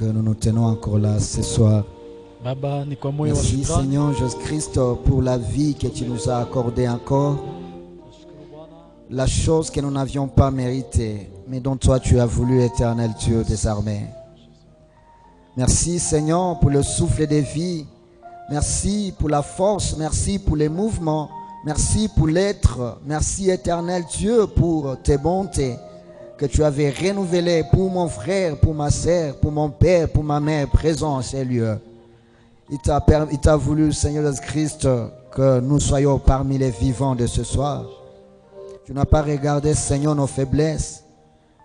que nous nous tenons encore là ce soir. Baba, ni kwa moyo wa Merci shukrani. Seigneur Jésus-Christ pour la vie que tu nous as accordée encore. La chose que nous n'avions pas méritée, mais dont toi tu as voulu, éternel Dieu des armées. Merci Seigneur pour le souffle de vie. Merci pour la force. Merci pour les mouvements. Merci pour l'être. Merci éternel Dieu pour tes bontés que tu avais renouvelées pour mon frère, pour ma sœur, pour mon père, pour ma mère présents en ces lieux. Il t'a voulu, Seigneur Jésus-Christ, que nous soyons parmi les vivants de ce soir. Tu n'as pas regardé, Seigneur, nos faiblesses,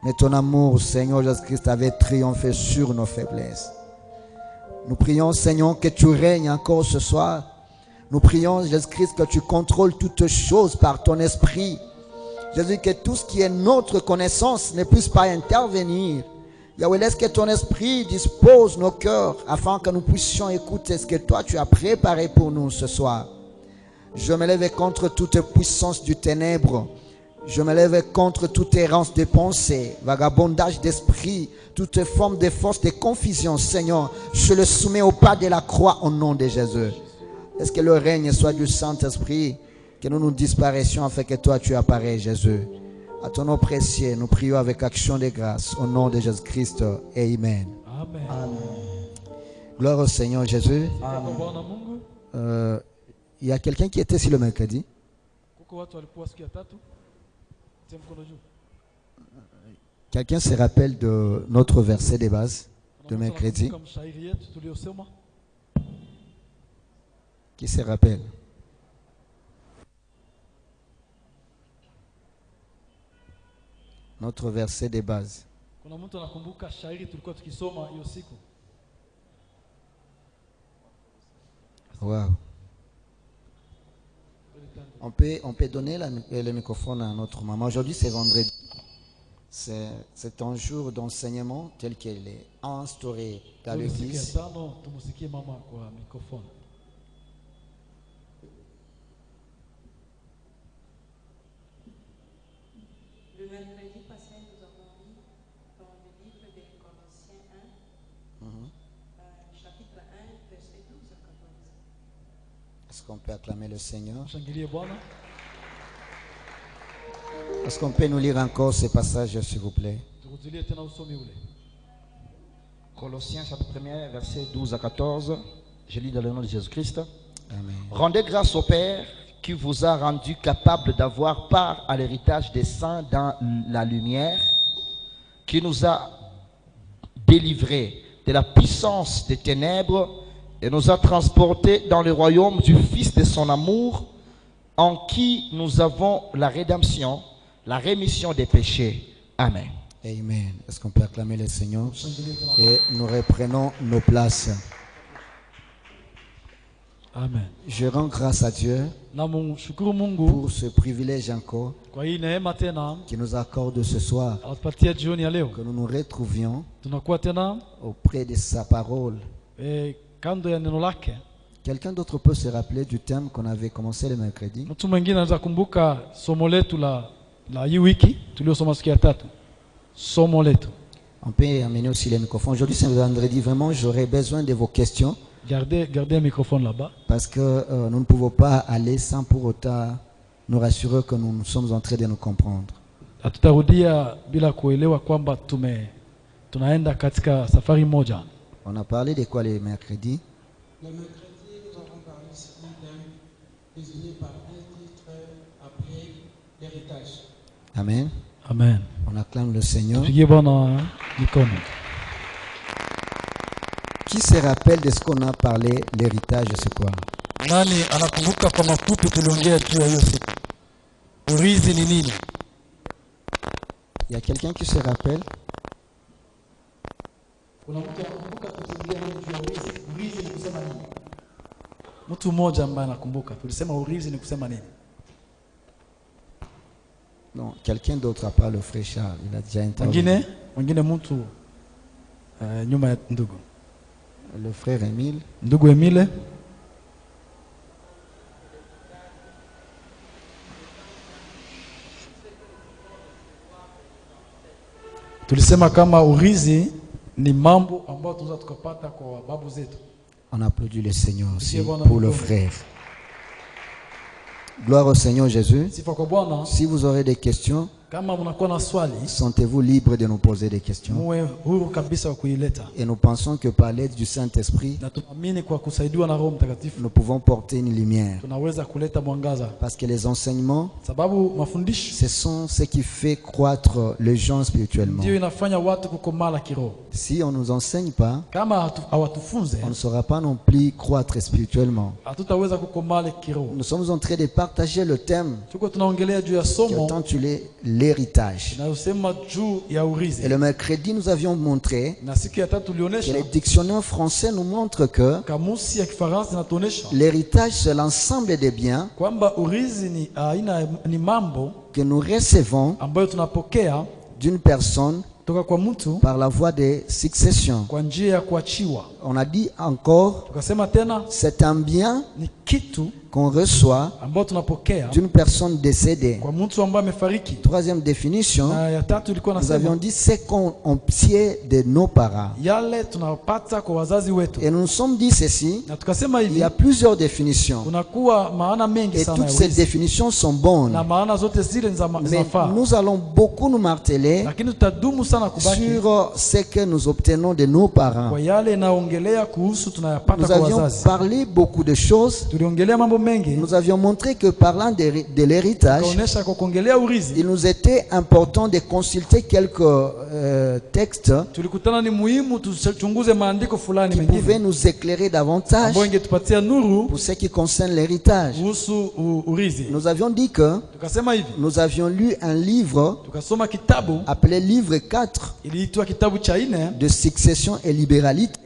mais ton amour, Seigneur Jésus-Christ, avait triomphé sur nos faiblesses. Nous prions, Seigneur, que tu règnes encore ce soir. Nous prions, Jésus-Christ, que tu contrôles toutes choses par ton esprit. Jésus, que tout ce qui est notre connaissance ne puisse pas intervenir. Yahweh, laisse que ton esprit dispose nos cœurs afin que nous puissions écouter ce que toi tu as préparé pour nous ce soir. Je me lève contre toute puissance du ténèbre. Je me lève contre toute errance de pensée, vagabondage d'esprit, toute forme de force de confusion, Seigneur. Je le soumets au pas de la croix au nom de Jésus. Est-ce que le règne soit du Saint-Esprit, que nous nous disparaissions afin que toi tu apparaisses, Jésus. À ton nom précieux, nous prions avec action de grâce au nom de Jésus-Christ. Amen. Amen. Amen. Gloire au Seigneur Jésus. Amen. Il y a quelqu'un qui était sur le mercredi. Quelqu'un se rappelle de notre verset de base de mercredi? Qui se rappelle? Notre verset de base. Wow. On peut donner le microphone à notre maman. Aujourd'hui, c'est vendredi. C'est un jour d'enseignement tel qu'il est instauré dans l'église. Le mercredi passé, nous avons lu dans le livre des Colossiens 1, chapitre 1, verset 12 à 14. Est-ce qu'on peut acclamer le Seigneur? Est-ce qu'on peut nous lire encore ce passage, s'il vous plaît? Colossiens chapitre 1, verset 12 à 14. Je lis dans le nom de Jésus-Christ. Amen. Rendez grâce au Père qui vous a rendu capable d'avoir part à l'héritage des saints dans la lumière, qui nous a délivrés de la puissance des ténèbres et nous a transportés dans le royaume du Fils de son amour, en qui nous avons la rédemption, la rémission des péchés. Amen. Amen. Est-ce qu'on peut acclamer le Seigneur? Et nous reprenons nos places. Amen. Je rends grâce à Dieu Namshukuru Mungu pour ce privilège encore kwa hii neema tena qui nous accorde ce soir, atupatia jioni ya leo. que nous nous retrouvions Tunakuwa tena auprès de sa parole. kando ya neno lake. Quelqu'un d'autre peut se rappeler du thème qu'on avait commencé le mercredi? Mtu mwingine anaweza kumbuka somo letu la hii wiki tuliosoma siku ya tatu. Somo letu. On peut amener aussi les microphones. Aujourd'hui c'est vendredi, vraiment j'aurais besoin de vos questions. Gardez un microphone là-bas. Parce que nous ne pouvons pas aller sans pour autant nous rassurer que nous sommes en train de nous comprendre. Hatutarudia bila kuelewa kwamba tunaenda katika safari moja. On a parlé de quoi les mercredis? Le mercredi, nous avons parlé sur un thème désigné par un titre appelé l'héritage. Amen. Amen. On acclame le Seigneur. Tupigie Bwana mikono. Qui se rappelle de ce qu'on a parlé, l'héritage, c'est quoi? Nani anakumbuka kwa mafupi tuliongea juu ya hiyo siku? Urithi ni nini? Il y a quelqu'un qui se rappelle? Kuna mtu anakumbuka tuliongea juu ya urithi? Urithi ni kusema nini? Mtu mmoja ambaye anakumbuka tulisema urithi ni kusema nini? Non, quelqu'un d'autre à part le frère Charles, il a déjà intervenu. Mwingine mtu nyuma ya ndugu. Le frère Émile. Ndugu Emile. Tulisema kama urithi ni mambo ambayo tunaweza tukapata kwa babu zetu. On applaudit le Seigneur aussi Dieu, bon pour le amour. frère. Gloire au Seigneur Jésus. Sifa kwa Bwana. Si vous aurez des questions, Kama mnakuwa na swali, sentez-vous libre de nous poser des questions. muwe huru kabisa wa kuileta. Et nous pensons que par l'aide du Saint-Esprit, Na tunaamini kwa kusaidiwa na Roho Mtakatifu nous pouvons porter une lumière. tunaweza kuleta mwangaza, Parce que les enseignements, sababu mafundisho ce sont ce qui fait croître les gens spirituellement. ndio inafanya watu kukomala kiroho. Si on ne nous enseigne pas, Kama hawatufunze, on ne saura pas non plus croître spirituellement. hatutaweza kukomala kiroho. Nous sommes en train de partager le thème Tuko tunaongelea juu ya qui est somo intitulé l'héritage. inayosema juu ya urithi. Et le mercredi, nous avions montré Na siku ya tatu que tulionyesha, les dictionnaires français nous montrent que kamusi ya Kifaransa inatuonyesha l'héritage, c'est l'ensemble des biens kwamba urithi ni aina, ni mambo que nous recevons ambayo tunapokea d'une personne kutoka kwa mtu par la voie de succession. kwa njia ya kuachiwa. On a dit encore, Tukasema tena c'est un bien ni kitu qu'on reçoit ambayo tunapokea d'une personne décédée. kwa mtu ambaye amefariki. Troisième définition, Na ya tatu ilikuwa nous avions nasema dit c'est qu'on obtient de nos parents. yale tunapata kwa wazazi wetu. Et nous nous sommes dit ceci, Na tukasema il y hivi, a plusieurs définitions. kunakuwa maana mengi Et sana toutes ya ces urithi. définitions sont bonnes. Na maana zote zile ni Mais zinafaa. nous allons beaucoup nous marteler Lakini tutadumu sana kubaki sur ce que nous obtenons de nos parents. kwa yale inaongelea kuhusu tunayapata Nous kwa avions wazazi. parlé beaucoup de choses. Tuliongelea mambo mengi, Nous avions montré que parlant de l'héritage, kaonesha kwa kuongelea urithi. il nous était important de consulter quelques textes Tulikutana ni muhimu tuchunguze maandiko fulani qui pouvaient mengine nous éclairer davantage ambayo ingetupatia nuru pour ce qui concerne l'héritage. kuhusu urithi. Nous avions dit que Tukasema hivi, nous avions lu un livre tukasoma kitabu appelé livre 4 iliitwa kitabu cha 4 de succession et libéralité.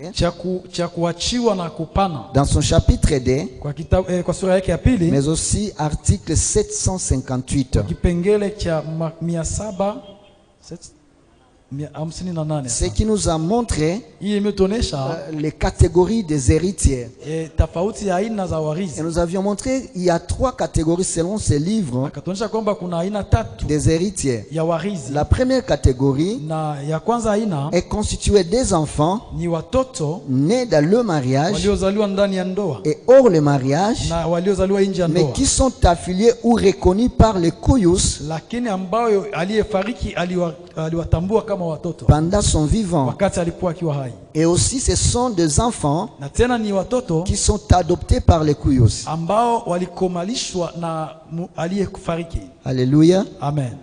cha kuachiwa na kupana, Dans son chapitre D, kwa kitabu kwa sura yake ya pili, mais aussi article 758. kipengele cha 758. Ce qui nous a montré Hii imetuonesha les catégories des héritiers. tofauti ya aina za warithi. Et nous avions montré qu'il y a 3 catégories selon ce livre Akatuonesha kwamba kuna aina tatu des héritiers. ya warithi. La première catégorie Na ya kwanza aina est constituée des enfants ni watoto nés dans le mariage waliozaliwa ndani ya ndoa et hors le mariage, na waliozaliwa nje ya mais ndoa, qui sont affiliés ou reconnus par les kuyus lakini ambayo aliyefariki aliwatambua kama watoto pendant son vivant. wakati alikuwa akiwa hai. Et aussi ce sont des enfants Na tena ni watoto qui sont adoptés par les kuyus. ambao walikomalishwa na aliyefariki. Alléluia. Amen.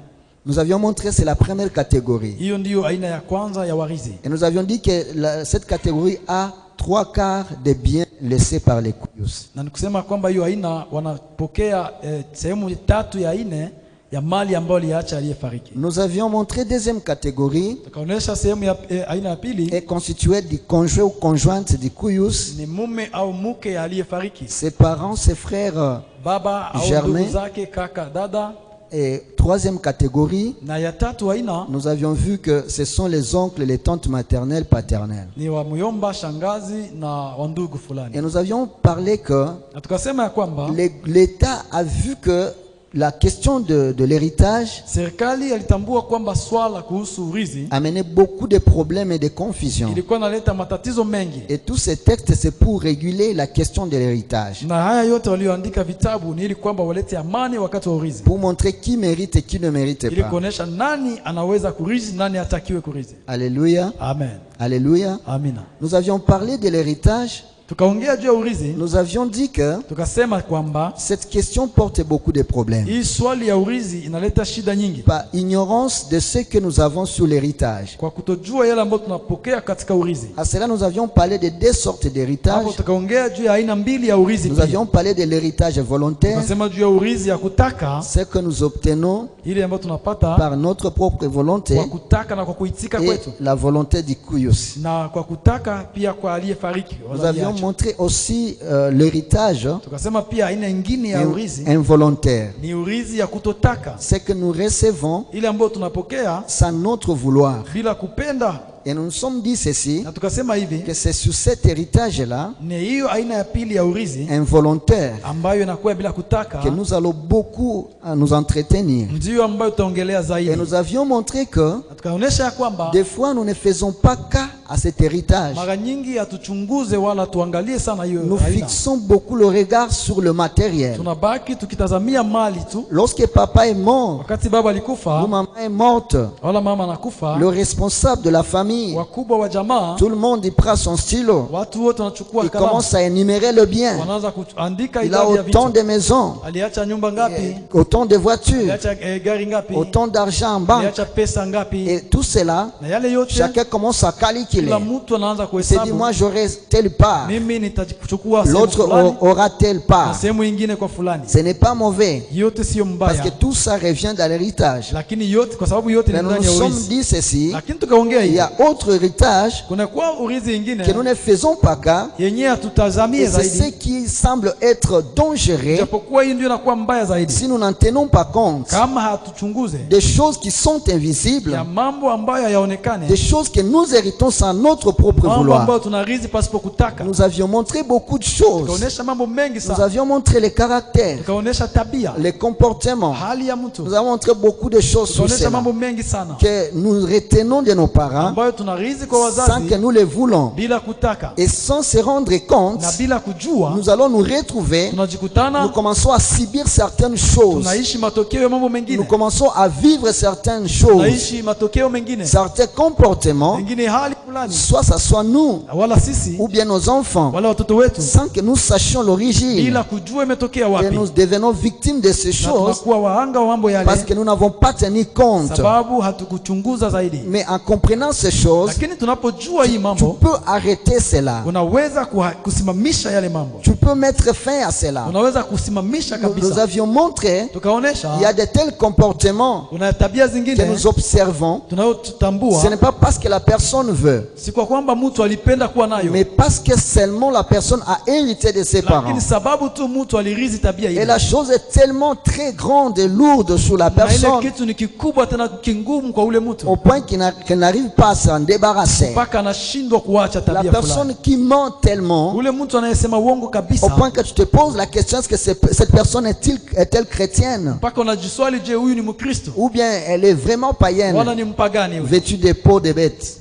Nous avions montré c'est la première catégorie. Hiyo ndiyo aina ya kwanza ya warithi. Et nous avions dit que cette catégorie a 3/4 des biens laissés par les kuyus. Na nikusema kwamba hiyo aina wanapokea sehemu tatu ya 4 ya mali ambayo aliacha aliyefariki. Nous avions montré deuxième catégorie Tukaonesha sehemu ya aina ya pili est constituée du conjoint ou conjointe du kuyus, ni mume au mke aliyefariki, ses parents, ses frères. baba au Germain. ndugu zake, kaka, dada. Et troisième catégorie, Na ya tatu aina nous avions vu que ce sont les oncles, les tantes maternelles, paternelles. ni wa muyomba, shangazi na wandugu Et fulani. nous avions parlé que Na tukasema ya kwamba l'État a vu que la question de l'héritage serikali alitambua kwamba swala kuhusu urithi amenait beaucoup de problèmes et de confusion. ilikuwa inaleta matatizo mengi, Et tous ces textes, c'est pour réguler la question de l'héritage, na haya yote walioandika vitabu ni ili kwamba walete amani wakati wa urithi, pour montrer qui mérite et qui ne mérite ili pas. kuonesha nani anaweza kurithi, nani hatakiwe kurithi. Alléluia. Amen. Alléluia. Amina. Nous avions parlé de l'héritage. Tukaongea juu ya urithi, Nous avions dit que tukasema kwamba cette question porte beaucoup de problèmes. hii swali ya urithi inaleta shida nyingi Par ignorance de ce que nous avons sur l'héritage. kwa kutojua yale ambayo tunapokea katika urithi. À cela, nous avions parlé de 2 sortes d'héritage. Hapo tukaongea juu ya aina mbili ya urithi Nous pia. avions parlé de l'héritage volontaire, Tukasema juu ya urithi ya kutaka, ce que nous obtenons ile ambayo tunapata par notre propre volonté, kwa kutaka na kwa kuitika et kwetu, la volonté du kuyus. na kwa kutaka pia kwa aliyefariki. Nous avions montré aussi l'héritage Tukasema pia aina nyingine ya urithi involontaire, ni urithi ya kutotaka, ce que nous recevons ile ambayo tunapokea sans notre vouloir. bila kupenda. Et nous nous sommes dit ceci, na tukasema hivi, que c'est sur cet héritage-là, ni hiyo aina ya pili ya urithi involontaire, ambayo inakuwa bila kutaka, que nous allons beaucoup nous entretenir. ndio ambayo tutaongelea Et zaidi. nous avions montré que Na tukaonyesha ya kwamba des fois nous ne faisons pas cas à cet héritage. mara nyingi hatuchunguze wala tuangalie sana hiyo Nous aina. fixons beaucoup le regard sur le matériel. Tunabaki tukitazamia mali tu. Lorsque papa est mort, Wakati baba ou alikufa maman est morte, wala mama anakufa, le responsable de la famille, wakubwa wa jamaa, tout le monde il prend son stylo, watu wote wanachukua il kalamu, commence à énumérer le bien. wanaanza kuandika Il a idadi ya autant vitu. de maisons, Aliacha nyumba ngapi? autant de voitures, Aliacha gari ngapi? autant d'argent en banque. Aliacha pesa ngapi? Et tout cela, Na yale yote chacun commence à calculer. kila mtu anaanza Il s'est dit, kuhesabu, moi j'aurai telle part, mimi nitachukua sehemu l'autre fulani aura telle na part. sehemu ingine kwa fulani. Ce n'est pas mauvais, Yote sio parce mbaya, que tout ça revient dans l'héritage. lakini yote kwa sababu yote ni Mais nous nous ndani ya sommes urithi. dit ceci, Lakini tukaongea il y hivi, a autre héritage kuna kwa urithi ingine que nous ne faisons pas cas, yenyewe hatutazamie et c'est ce zaidi, qui semble être dangereux japokuwa hii ndio inakuwa mbaya zaidi si nous n'en tenons pas compte. kama hatuchunguze Des choses qui sont invisibles, ya mambo ambayo hayaonekane, des choses que nous héritons sans notre propre mambo vouloir. ambayo tunarithi pasipo kutaka. Nous avions montré beaucoup de choses. Tukaonesha mambo mengi Nous sana, avions montré les caractères, tukaonesha tabia, les comportements. hali ya mtu, Nous avons montré beaucoup de choses sur tukaonesha cela mambo mengi sana que nous retenons de nos parents ambayo tunarithi kwa sans que wazazi nous les voulons. bila kutaka Et sans se rendre compte, na bila kujua, nous allons nous retrouver, nous tunajikutana commençons à subir certaines choses. tunaishi matokeo ya mambo Nous mengine, commençons à vivre certaines choses, tunaishi matokeo mengine, certains comportements, mengine hali fulani, soit ça soit nous wala sisi ou bien nos enfants, wala watoto wetu, sans que nous sachions l'origine. bila kujua imetokea Et wapi, nous devenons victimes de ces na choses tunakuwa wahanga wa mambo parce yale que nous n'avons pas tenu compte. sababu hatukuchunguza zaidi. Mais en comprenant ces choses, Lakini tunapojua hii tu mambo, peux arrêter cela. unaweza kusimamisha yale mambo, Tu peux mettre fin à cela. unaweza kusimamisha Nous kabisa. avions montré Tukaonesha il y a de tels comportements kuna tabia que zingine nous observons. tunayotambua, Ce n'est pas parce que la personne veut, si kwa kwamba mtu alipenda kuwa nayo, mais parce que seulement la personne a hérité de ses parents. lakini sababu tu mtu alirithi tabia Et ile, la chose est tellement très grande et lourde sur la na ile personne kitu ni kikubwa tena kingumu kwa ule mtu au point qu'elle n'arrive pas à s'en débarrasser. mpaka anashindwa kuacha La tabia personne fulani. qui ment tellement Ule mtu anayesema uongo au kabisa, point que tu te poses la question, est-ce que cette personne est-elle chrétienne mpaka unajiswali, je, huyu ni Mkristo ou bien elle est vraiment païenne, wala ni mpagani huyu, vêtue de peau de bête,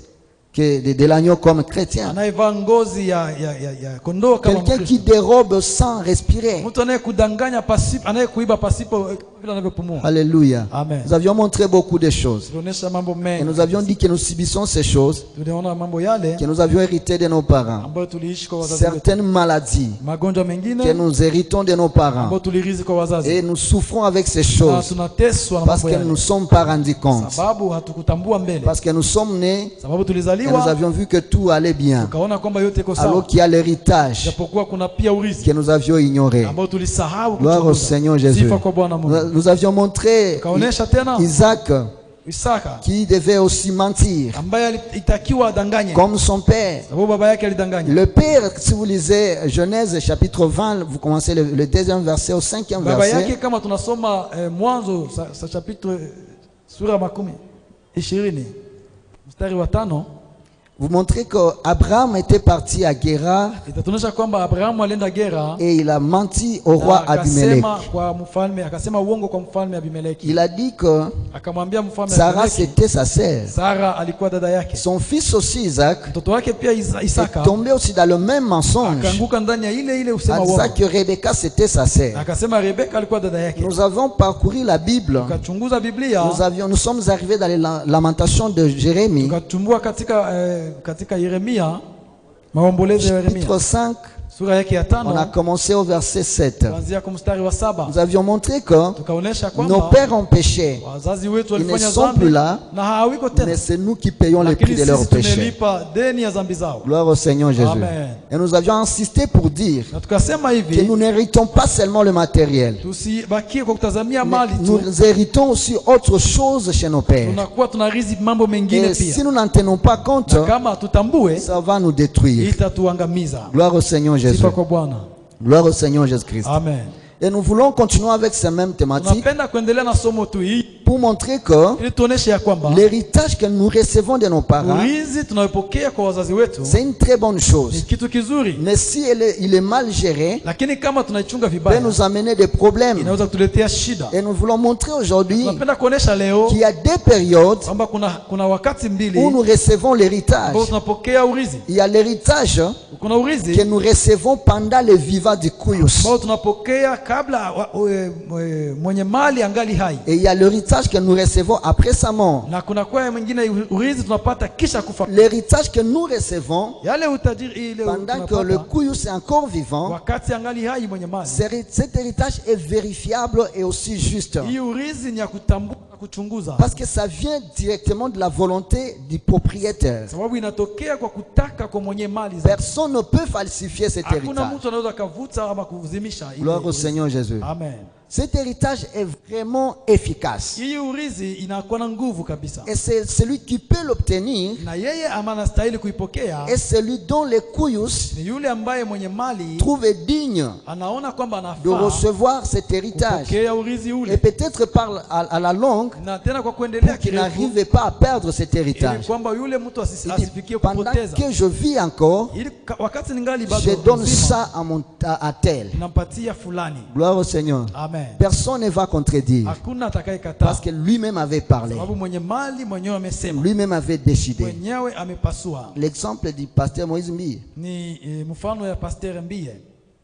de l'agneau comme chrétien. anayevaa ngozi ya kondoo kama Quelqu'un qui Mkristo, dérobe sans respirer. mtu anayekudanganya pasipo, anayekuiba pasipo vile anavyopumua. Alléluia. Amen. Nous avions montré beaucoup de choses. Tulionyesha mambo Et mengi, nous avions dit que nous subissons ces choses, tuliona mambo yale que nous avions hérité de nos parents. ambayo tuliishi kwa wazazi wetu, Certaines maladies magonjwa que mengine nous héritons de nos parents. ambayo tulirithi kwa wazazi, Et nous souffrons avec ces na choses tunateswa na parce mambo que nous ne yale nous sommes pas rendus compte. sababu hatukutambua mbele, Parce que nous sommes nés sababu et nous tulizaliwa avions vu que tout allait bien. tukaona kwamba yote iko Alors sawa, qu'il y a l'héritage japokuwa kuna pia urithi que nous avions ignoré. ambao tulisahau Gloire au kuchunguza. Seigneur Jésus. Sifa kwa Bwana Mungu. Nous avions montré Tukaonesha tena Isaac Isaka qui devait aussi mentir ambaye alitakiwa adanganye comme son père. sababu baba yake alidanganya. Le père, si vous lisez Genèse chapitre 20, vous commencez le deuxième verset au cinquième Baba yake verset. kama tunasoma Mwanzo sa chapitre sura 20 mstari wa 5, Vous montrez qu'Abraham était parti à Guérar itatuonyesha kwamba Abrahamu alienda Gera et il a menti au na roi Abimelech. akasema kwa mfalme, akasema uongo kwa mfalme Abimeleki. Il a dit que Akamwambia mfalme Sarah Abimeleki, c'était sa sœur. Sara alikuwa dada yake. Son fils aussi Isaac Mtoto wake pia est Isaka tombé aussi dans le même mensonge akaanguka ndani ya ile en usema disant uongo. que Rebecca c'était sa sœur. Akasema Rebeka alikuwa dada yake. Nous avons parcouru la Bible. Tukachunguza Biblia, Nous sommes arrivés dans les lamentations de Jérémie, tukachumbua katika Yeremia, maombolezo ya Yeremia chapitre 5. sura yake ya On a 5 commencé au verset 7. kuanzia kwa mstari wa 7. Nous avions montré que Tukaonesha nos kwamba pères ont péché, wazazi wetu ils ne walifanya sont dhambi plus là, na hawiko tena, mais c'est nous qui payons le prix lakini de leurs sisi péchés. tumelipa deni ya dhambi zao. Gloire au Seigneur Jésus. Amen. Et nous avions insisté pour dire Na tukasema que hivi, nous n'héritons pas seulement le matériel, tusibakie kwa kutazamia mais mali tu, nous héritons aussi autre chose chez nos pères. tunakuwa tunarithi mambo mengine Et si pia, nous n'en tenons pas compte, na kama tutambue ça va nous détruire. itatuangamiza. Gloire au Seigneur Jésus. Sifa kwa Bwana. Gloire au Seigneur Jésus-Christ. Amen. Et nous voulons continuer avec ces mêmes thématiques. Tunapenda kuendelea na somo tu hii pour montrer que ili tuoneshe ya kwamba l'héritage que nous recevons de nos parents, urithi tunayopokea kwa wazazi wetu c'est une très bonne ni chose. kitu kizuri, Mais si il est mal géré, lakini kama tunaichunga peut vibaya nous amener des problèmes. inaweza kutuletea shida. Et nous voulons montrer aujourd'hui Tunapenda kuonesha leo qu'il y a des périodes kwamba kuna wakati mbili où nous recevons l'héritage. ambao tunapokea urithi. Il y a l'héritage Kuna urithi que nous recevons pendant le vivant du Kuyus. ambao tunapokea kabla mwenye mali angali hai, Et il y a l'héritage que nous recevons après sa mort. na kuna kwa mwingine urithi tunapata kisha kufa. L'héritage que nous recevons Yale utajiri ile pendant que le tunapata Kuyus est encore vivant, wakati angali hai mwenye mali, cet héritage est vérifiable et aussi juste. hii urithi ni ya kutambua na kuchunguza, Parce que ça vient directement de la volonté du propriétaire. sababu inatokea kwa kutaka kwa mwenye mali zake. Personne ne peut falsifier cet Hakuna héritage. mtu anaweza kavuta ama kuzimisha ile Gloire au urithi. Seigneur Jésus. Amen. Cet héritage est vraiment efficace. Hii urithi inakuwa na nguvu kabisa, Et c'est celui qui peut l'obtenir na yeye ama anastahili kuipokea et celui dont les Kuyus ni yule ambaye mwenye mali trouve digne anaona kwamba de anafaa recevoir cet héritage. kupokea urithi Et ule, peut-être à la longue, na tena kwa kuendelea pour qu'il kirefu, n'arrive pas à perdre cet ili héritage. kwamba yule mtu Il asifikie dit, pendant kupoteza, que je vis encore, ili wakati ningali je bado donne mzima, ça à tel. nampatia fulani. Gloire au Seigneur. Amen. Personne ne va contredire. Hakuna atakayekataa, Parce que lui-même avait parlé. sababu mwenye mali mwenyewe amesema, Lui-même avait décidé. mwenyewe amepasua. L'exemple du pasteur Moïse Mbi. Ni mfano ya Pasteur Mbie,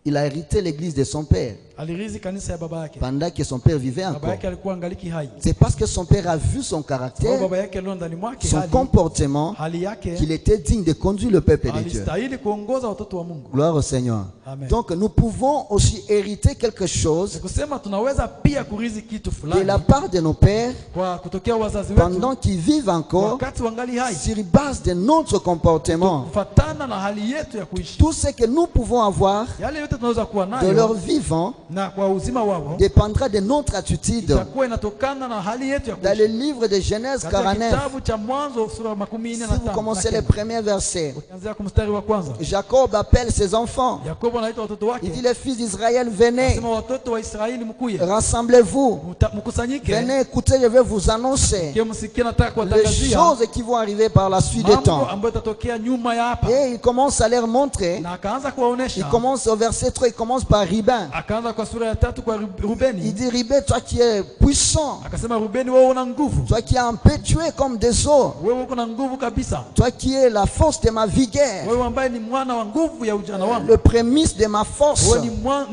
Il a hérité l'église de son père alirithi kanisa ya baba yake. pendant que son père vivait Baba encore. yake alikuwa angaliki hai, C'est parce que son père a vu son sababu caractère, baba yake aliona ndani mwake son comportement, hali yake qu'il était digne de conduire le peuple de Dieu. alistahili kuongoza watoto wa Mungu. Gloire au Seigneur. Amen. Donc nous pouvons aussi hériter quelque chose Kusema tunaweza pia kurithi kitu de fulani la part de nos pères kwa kutokea wazazi wetu pendant qu'ils vivent encore wakati wangali hai, sur base de notre comportement. kufatana na hali yetu ya kuishi. Tout ce que nous pouvons avoir Yale yote tunaweza kuwa de nayo leur vivant na kwa uzima wao dépendra de notre attitude. itakuwa inatokana na hali yetu ya Dans le kuishi. livre de Genèse Katika 49, kitabu cha Mwanzo sura ya 14 si na vous commencez les 5, premiers versets, ukianzia kwa mstari wa kwanza, Jacob appelle ses enfants. Yakobo anaita watoto Il dit, wake, les fils d'Israël, venez, sema watoto wa Israeli mkuye, rassemblez-vous, mkusanyike, venez écouter, je vais vous annoncer kile msikie, nataka les kuwatangazia choses qui vont arriver par la suite des mambo temps. ambayo itatokea nyuma ya hapa. Et il commence à leur montrer, Na akaanza il kuwaonesha, commence au verset 3, il commence par Ribin. akaanza kwa sura ya 3 kwa Il Rubeni, dit, Ribin, toi qui es puissant, akasema Rubeni, wewe una nguvu, toi qui es impétueux comme des eaux, wewe uko na nguvu kabisa, toi qui es la force de ma vigueur, wewe ambaye ni mwana wa nguvu ya ujana wangu, le prémisse de ma force. wewe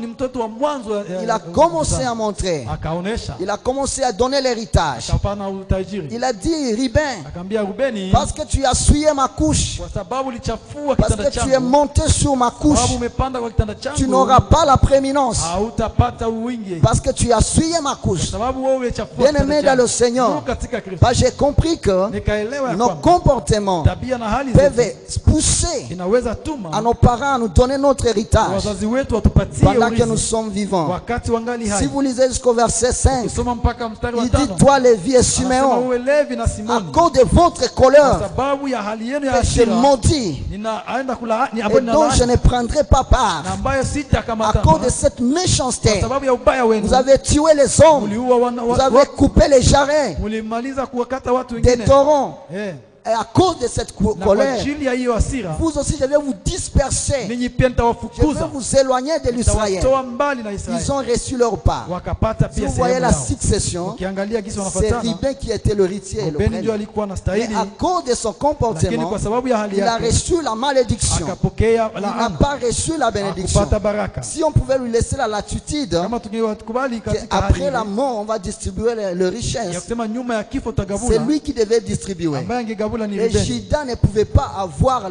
ni mtoto wa mwanzo. Il a commencé à montrer, akaonesha, il a commencé à donner l'héritage. akapana utajiri, Il a dit, Ribin, akaambia Rubeni, parce que tu as souillé ma couche, kwa sababu ulichafua parce kitanda que tu es changu, monté sur ma couche, sababu umepanda kwa kitanda tu changu, n'auras pas la prééminence, hautapata uwingi, parce que tu as souillé ma couche. sababu wewe ulichafua Bien-aimé kitanda dans le changu. Seigneur, Mungu katika Kristo, bah, j'ai compris que nikaelewa ya nos kwamba comportements tabia na hali peuvent zetu pousser inaweza à tuma nos parents à nous donner notre héritage wazazi wetu watupatie pendant que nous urithi sommes vivants. wakati wangali Si hai. vous lisez jusqu'au verset 5, Kusoma mpaka mstari wa il dit, 5, toi Lévi et anasema Siméon, wewe Levi na à Simoni, cause de votre kwa colère, sababu ya hali yenu ya que je hasira, maudis ninaenda kulaani et ambayo dont je ninalaani, ne prendrai pas part. na ambayo À sitakamata, cause de kwa cette méchanceté, sababu ya ubaya wenu vous avez tué les hommes, muliua vous avez coupé les jarrets mulimaliza kuwakata watu des wengine. torrents. Eh, Et à cause de cette na kwa colère, ajili ya hiyo hasira vous aussi, je vais vous disperser. ninyi pia Je vais nitawafukuza, vous éloigner de l'Israël. nitawatoa mbali na Ils Israeli. ont reçu leur part. Wakapata Si pia vous voyez sehemu la yao. succession, Ukiangalia gisi c'est wanafuatana, Ribin qui était l'héritier. le Rubeni ndio premier. alikuwa Mais anastahili, à cause de son lakini comportement, kwa sababu ya hali il a yake reçu la malédiction. akapokea Il n'a laana, pas reçu la bénédiction. akupata baraka. Si on pouvait lui laisser la latitude, Kama tungewakubali katika hali après ile, la mort, on va distribuer le ya richesse. kusema nyuma ya kifo C'est tagabula, lui qui devait distribuer. ambaye angegabula ni Et Rubeni, Judas ne pouvait pas avoir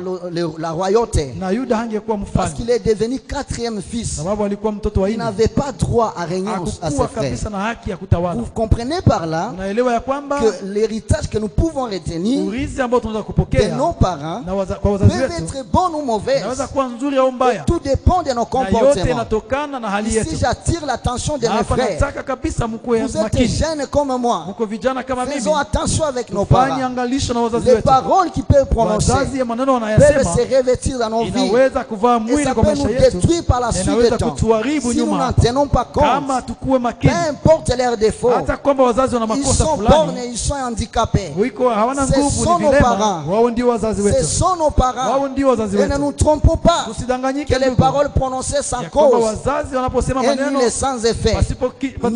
la royauté na Yuda hangekuwa parce mfalme qu'il est devenu quatrième fils. sababu alikuwa mtoto wa Il nne, n'avait pas droit à régner à ses hakukuwa frères. kabisa na haki ya kutawala. Vous comprenez par là Unaelewa ya kwamba que l'héritage que nous pouvons retenir urithi ambao tunaweza de kupokea nos parents na kwa wazazi peut wetu être bon ou mauvais. inaweza kuwa nzuri au mbaya, Tout dépend de nos na yote comportements. inatokana na hali Ici, yetu. j'attire l'attention de Na mes hapa frères. nataka kabisa mkuwe Vous êtes makini, jeunes comme moi. mko vijana kama mimi, Faisons attention avec nos tufanye parents. angalisho na wazazi les wetu. paroles qu'ils peuvent prononcer Wazazi ya maneno peuvent wanayasema se revêtir dans nos vies. inaweza kuvaa Et mwili ça kwa peut maisha nous yetu, détruire par la na suite inaweza du temps. kutuharibu Si nous nyuma n'en hapo. tenons pas compte, Kama tukuwe peu makini, importe leurs défauts, hata kwamba wazazi wana ils makosa sont bornés, fulani, ils sont handicapés. wiko hawana Ce nguvu, sont ni nos vilema, parents. wao ndio wazazi Ce wetu, sont nos parents. wao ndio wazazi Et ne wetu. nous trompons pas Tusidanganyike que les ndugu, paroles prononcées sans ya kwamba cause wazazi wanaposema est maneno nul et sans effet. pasipo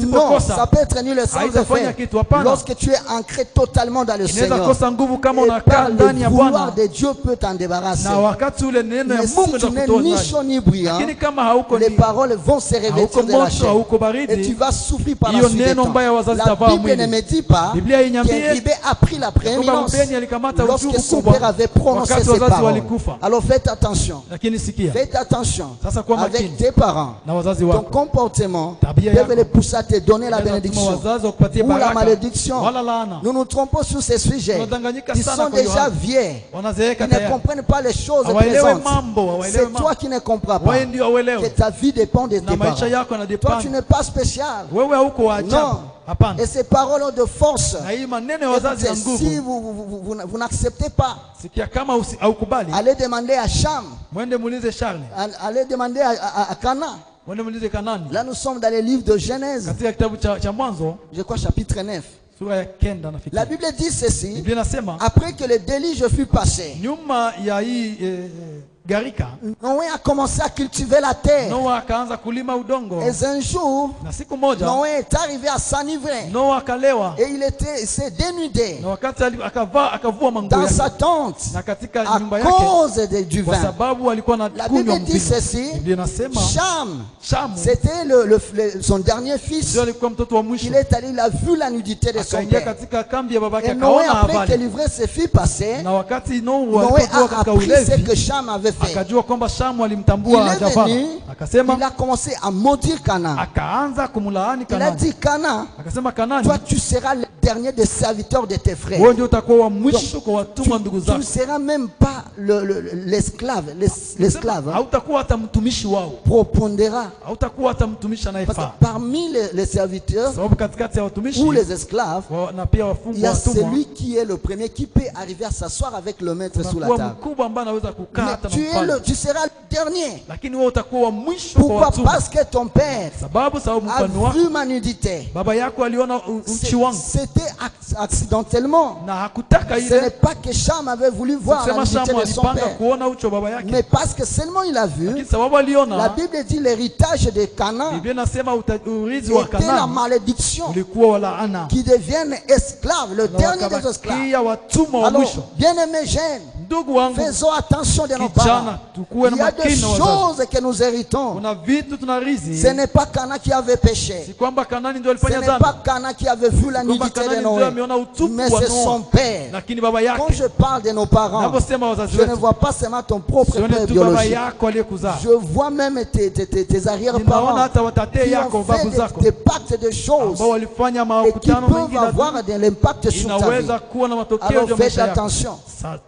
Non, kosa ça peut être nul et sans haitafanya effet kitu. Hapana, lorsque tu es ancré totalement dans le inaweza Seigneur. kosa nguvu kama Et unakaa par ndani le ya vouloir Bwana, de Dieu peut t'en débarrasser. na wakati ule neno ya Mais si Mungu tu n'es itakutoa ni ndani. chaud ni bruyant, Lakini kama hauko les ni paroles vont se revêtir hauko de la moto, chair. hauko Et tu baridi, vas souffrir par la hiyo suite des neno temps. mbaya wazazi La tavaa Bible mwili. ne me dit pas Biblia inyambie qu'Heribé a pris la kwamba prééminence Rubeni alikamata lorsque ujugu son kubwa père avait prononcé wakati ses wazazi paroles. walikufa. Alors faites attention. Lakini sikia, Faites attention sasa kuwa avec makini tes parents. na wazazi Ton wako. comportement Tabia peut yako les pousser à te donner la inaweza kutuma bénédiction wazazi wakupatie ou la baraka malédiction. wala laana. Nous nous trompons sur ces sujets. Tunadanganyika Ils sana sont kwa hiyo déjà hali. vieux. Wanazeeka Ils ne tayari, comprennent pas les choses hawaelewe présentes. mambo, hawaelewe C'est mambo. toi qui ne comprends pas Wewe ndio que hauelewi, ta vie dépend de na tes maisha parents. yako Toi, tu yanadepend. n'es pas spécial. Wewe hauko wa ajabu, Non. hapana. Et ces paroles ont de force. Na hii maneno ya wazazi Écoutez, ya si nguvu, vous n'acceptez pas, sikia, kama haukubali, allez demander à Cham, mwende muulize Charles, allez demander à Cana. mwende muulize Kanani. Là, nous sommes dans les livres de Genèse, Katika kitabu cha Mwanzo je crois chapitre 9. sura ya 9 nafikiri. La Bible dit ceci: Biblia inasema après que le déluge fut passé, nyuma ya hii gharika, Noé a commencé à cultiver la terre. Noa akaanza kulima udongo, Et un jour, na siku moja Noé est arrivé à s'enivrer. Noa akalewa, Et il s'est dénudé na wakati akavua manguo dans yake, sa tente na katika à nyumba yake, cause du kwa vin. sababu alikuwa na La kunywa Bible dit mvinyo. ceci: Biblia inasema Cham, Shamu c'était son dernier fils. ndio alikuwa mtoto wa mwisho, Il est allé, il a vu la nudité de son akaingia père. katika kambi ya babake, Et Noé, akaona après que habari, l'ivresse fut passée, na wakati Noa Noé alipokuwa a katika appris ce que ulevi, Cham avait fait. akajua kwamba Shamu Il alimtambua est Javana, venu, akasema, il a commencé à maudire Canaan. akaanza kumlaani Il a Kanani, dit: Canaan, akasema, Kanani, toi tu seras le dernier des serviteurs de tes frères. wewe ndio utakuwa wa mwisho kwa watumwa ndugu Tu ne zako, seras même pas l'esclave. L'esclave hein, hautakuwa hata mtumishi wao, propondera. hautakuwa hata mtumishi Parce que anayefaa, parmi les serviteurs sababu katikati ya watumishi ou les esclaves, na pia il y wafungwa a watumwa, celui qui est le premier qui peut arriver à s'asseoir avec le maître sous la unakuwa table. mkubwa ambaye anaweza kukaa hata Mais na mfalme, tu seras le dernier. lakini wewe utakuwa wa mwisho kwa Pourquoi? watumwa. Parce que ton père Sababu a mfano wako, vu ma nudité. baba yako aliona uchi wangu C'était accidentellement. na hakutaka Ce ile, n'est pas que Cham avait voulu voir la kusema nudité Shamu de son alipanga père, kuona uchi wa baba yake, mais parce que seulement il a vu. lakini sababu La aliona. Bible dit l'héritage de Canaan Biblia inasema urithi wa était la Kanani malédiction, ulikuwa wa laana, qui deviennent esclaves, le na dernier des esclaves. wakabakia watumwa wa Alors, mwisho. bien-aimés jeunes, Ndugu wangu, faisons attention de nos parents. kijana, tukuwe Il na y a des makini na wazazi. choses que nous héritons. Kuna vitu tunarithi, Ce n'est pas Canaan qui avait péché. si kwamba Kanani ndio Ce alifanya n'est dhambi, pas Canaan qui avait vu la kwamba nudité de Kanani ndio Noé. ameona utupu Mais wa c'est son Noa, père. lakini baba Quand yake. je parle de nos parents, Naposema wazazi je ne wetu, vois pas seulement ton propre sione père tu baba biologique. yako aliyekuzaa, Je vois même tes ninaona arrière-parents hata watate qui yako, ont fait babu zako des pactes de choses ambao walifanya et qui makutano peuvent mengine ya avoir dunia, de l'impact sur ta vie. inaweza kuwa na matokeo Alors juu ya faites maisha yako. attention.